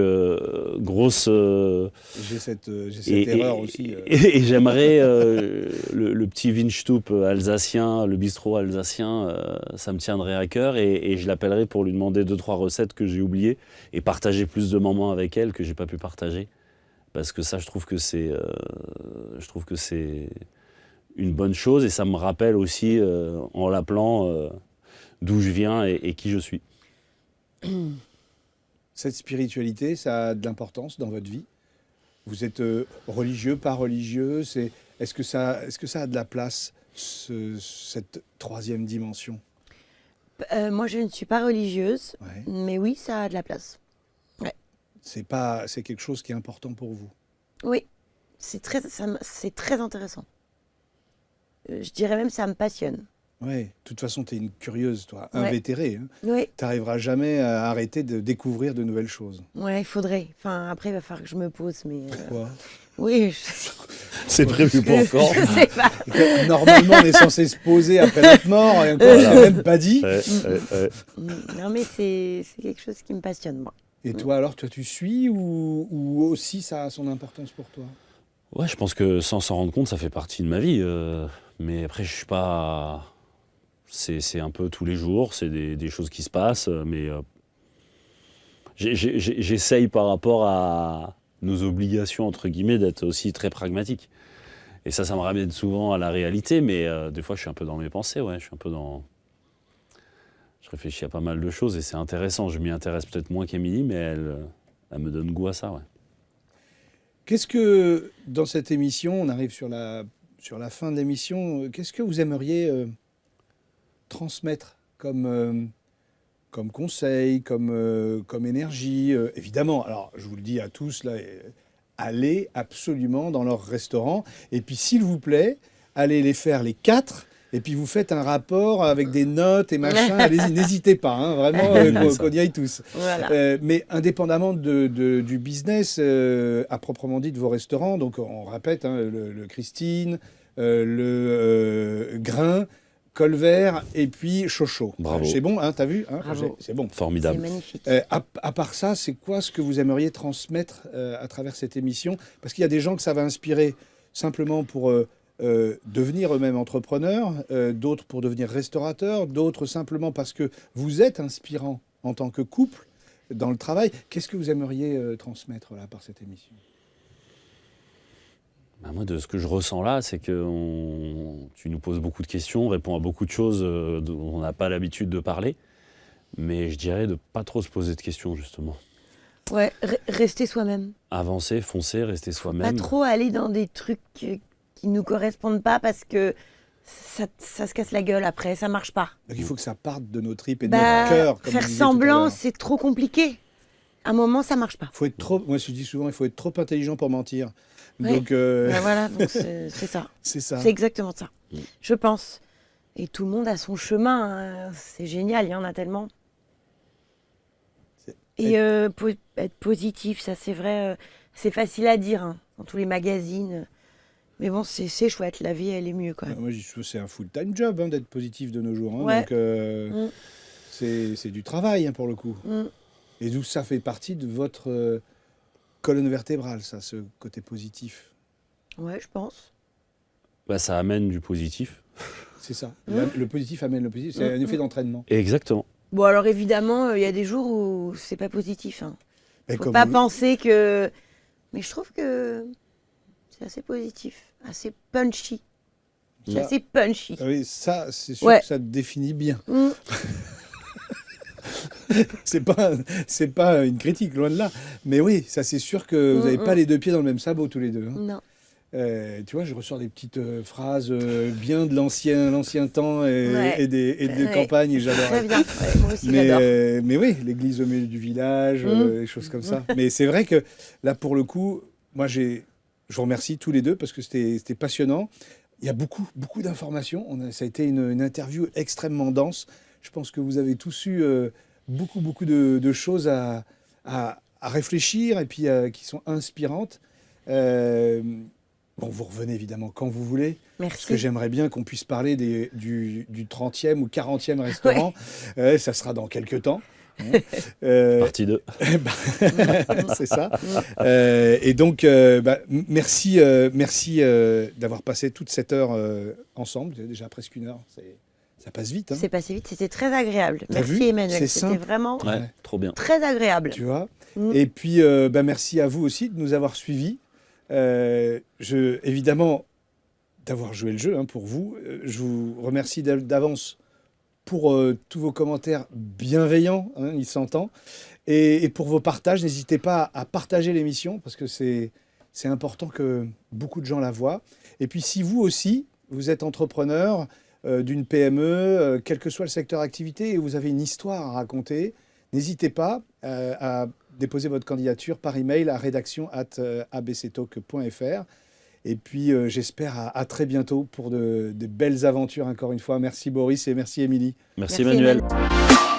S1: grosse...
S2: J'ai cette erreur aussi.
S1: Et j'aimerais le petit Windstub alsacien, le bistrot alsacien, ça me tiendrait à cœur, et je l'appellerai pour lui demander 2-3 recettes que j'ai oubliées et partager plus de moments avec elle que j'ai pas pu partager, parce que ça, je trouve que c'est une bonne chose, et ça me rappelle aussi en l'appelant d'où je viens et qui je suis.
S2: Cette spiritualité, ça a de l'importance dans votre vie? Vous êtes religieux, pas religieux? Est-ce que ça a de la place, cette troisième dimension?
S3: Moi, je ne suis pas religieuse,
S2: Ouais.
S3: mais oui, ça a de la place.
S2: C'est quelque chose qui est important pour vous.
S3: Oui, c'est très intéressant. Je dirais même que ça me passionne.
S2: Ouais. De toute façon, tu es une curieuse, toi,
S3: Ouais.
S2: invétérée. Hein.
S3: Oui,
S2: Tu n'arriveras jamais à arrêter de découvrir de nouvelles choses.
S3: ouais, il faudrait. Enfin, après, il va falloir que je me pose, mais...
S2: Quoi?
S3: Oui,
S1: C'est prévu pour quand?
S3: je sais pas.
S2: Normalement, on est censé se poser après notre mort, et encore, je l'ai même pas dit.
S3: Non, mais c'est quelque chose qui me passionne, moi.
S2: Et toi, alors, tu suis ou aussi ça a son importance pour toi?
S1: Ouais, je pense que sans s'en rendre compte, ça fait partie de ma vie. Mais après, je suis pas... C'est un peu tous les jours, c'est des choses qui se passent, mais j'essaye par rapport à nos obligations, entre guillemets, d'être aussi très pragmatique. Et ça me ramène souvent à la réalité, mais des fois, je suis un peu dans mes pensées, ouais. Je suis un peu dans... Je réfléchis à pas mal de choses et c'est intéressant. Je m'y intéresse peut-être moins qu'Émilie, mais elle me donne goût à ça, ouais.
S2: Qu'est-ce que, dans cette émission, on arrive sur la fin de l'émission, qu'est-ce que vous aimeriez transmettre comme conseil, comme énergie? Évidemment, alors je vous le dis à tous, là, allez absolument dans leur restaurant. Et puis, s'il vous plaît, allez les faire les 4. Et puis, vous faites un rapport avec des notes et machin. Allez-y, n'hésitez pas, hein, vraiment, qu'on y aille tous.
S3: Voilà.
S2: Mais indépendamment du business, à proprement dit, de vos restaurants, donc on répète, hein, le Christine, le Grain, Colvert et puis Chocho.
S1: Bravo.
S2: C'est bon, hein, t'as vu hein,
S3: Bravo.
S2: C'est bon.
S3: C'est
S1: Formidable.
S3: magnifique.
S2: À part ça, c'est quoi ce que vous aimeriez transmettre à travers cette émission? Parce qu'il y a des gens que ça va inspirer simplement pour devenir eux-mêmes entrepreneurs, d'autres pour devenir restaurateurs, d'autres simplement parce que vous êtes inspirants en tant que couple dans le travail. Qu'est-ce que vous aimeriez transmettre là, par cette émission?
S1: Bah, moi, de ce que je ressens là, c'est que tu nous poses beaucoup de questions, on répond à beaucoup de choses dont on n'a pas l'habitude de parler. Mais je dirais de pas trop se poser de questions, justement.
S3: Ouais, rester soi-même.
S1: Avancer, foncer, rester
S3: Pas
S1: soi-même.
S3: trop aller dans des trucs qui nous correspondent pas parce que ça se casse la gueule après, ça marche pas.
S2: Donc il faut que ça parte de nos tripes et de
S3: Bah,
S2: notre cœur. Comme
S3: faire
S2: vous disiez tout à
S3: semblant,
S2: l'heure.
S3: c'est trop compliqué. À un moment, ça marche pas.
S2: Faut être trop, moi je dis souvent, il faut être trop intelligent pour mentir.
S3: Ouais.
S2: Donc
S3: Bah voilà, donc c'est ça.
S2: c'est ça.
S3: C'est exactement ça, je pense. Et tout le monde a son chemin, hein. C'est génial, il y en a tellement. Et être positif, ça c'est vrai, c'est facile à dire hein, dans tous les magazines. Mais bon, c'est chouette, la vie elle est mieux quand même.
S2: Moi je dis souvent, c'est un full-time job hein, d'être positif de nos jours. Hein.
S3: Ouais.
S2: Donc c'est du travail hein, pour le coup.
S3: Mm.
S2: Et d'où ça fait partie de votre colonne vertébrale, ça, ce côté positif.
S3: Ouais, je pense.
S1: Bah, ça amène du positif.
S2: C'est ça. Le positif amène le positif. C'est un effet d'entraînement.
S1: Exactement.
S3: Bon alors évidemment, il y a des jours où c'est pas positif. Hein.
S2: Mais
S3: Faut
S2: comme
S3: pas
S2: vous-
S3: penser que... Mais je trouve que c'est assez positif, assez punchy. C'est
S2: Ça-
S3: assez punchy.
S2: Ah oui, ça, c'est sûr
S3: Ouais.
S2: que ça te définit bien.
S3: Mm.
S2: C'est pas une critique, loin de là. Mais oui, ça c'est sûr que vous n'avez pas les deux pieds dans le même sabot tous les deux. hein.
S3: Non.
S2: Tu vois, je ressors des petites phrases bien de l'ancien temps
S3: Ouais.
S2: et des
S3: Ouais.
S2: campagnes, et j'adore.
S3: Très bien. Ouais, moi aussi j'adore.
S2: Mais oui, l'église au milieu du village, des choses comme ça. Mais c'est vrai que là, pour le coup, moi, je vous remercie tous les deux parce que c'était passionnant. Il y a beaucoup d'informations. Ça a été une interview extrêmement dense. Je pense que vous avez tous eu beaucoup de choses à réfléchir et puis qui sont inspirantes. Bon, vous revenez évidemment quand vous voulez. Parce que
S3: Merci.
S2: j'aimerais bien qu'on puisse parler du 30e ou 40e restaurant. Ça sera dans quelques temps. hein.
S1: Partie 2.
S2: C'est ça. Et donc, merci d'avoir passé toute cette heure ensemble. Déjà presque une heure. Ça passe vite. hein.
S3: C'est passé vite, c'était très agréable.
S2: T'as vu
S3: Merci Emmanuel,
S2: C'est
S3: c'était
S2: simple.
S3: vraiment
S1: Ouais,
S2: Ouais.
S1: trop bien.
S3: très agréable.
S2: Tu vois.
S3: Mm.
S2: Et puis, merci à vous aussi de nous avoir suivis. Évidemment, d'avoir joué le jeu hein, pour vous. Je vous remercie d'avance pour tous vos commentaires bienveillants, hein, il s'entend. Et pour vos partages, n'hésitez pas à partager l'émission parce que c'est important que beaucoup de gens la voient. Et puis si vous aussi, vous êtes entrepreneur d'une PME, quel que soit le secteur d'activité, et vous avez une histoire à raconter, n'hésitez pas à déposer votre candidature par email à rédaction@abctalk.fr. Et puis j'espère à très bientôt pour de belles aventures encore une fois. Merci Boris et merci Émilie.
S1: Merci
S3: Merci,
S1: Emmanuel.
S3: Emmanuel.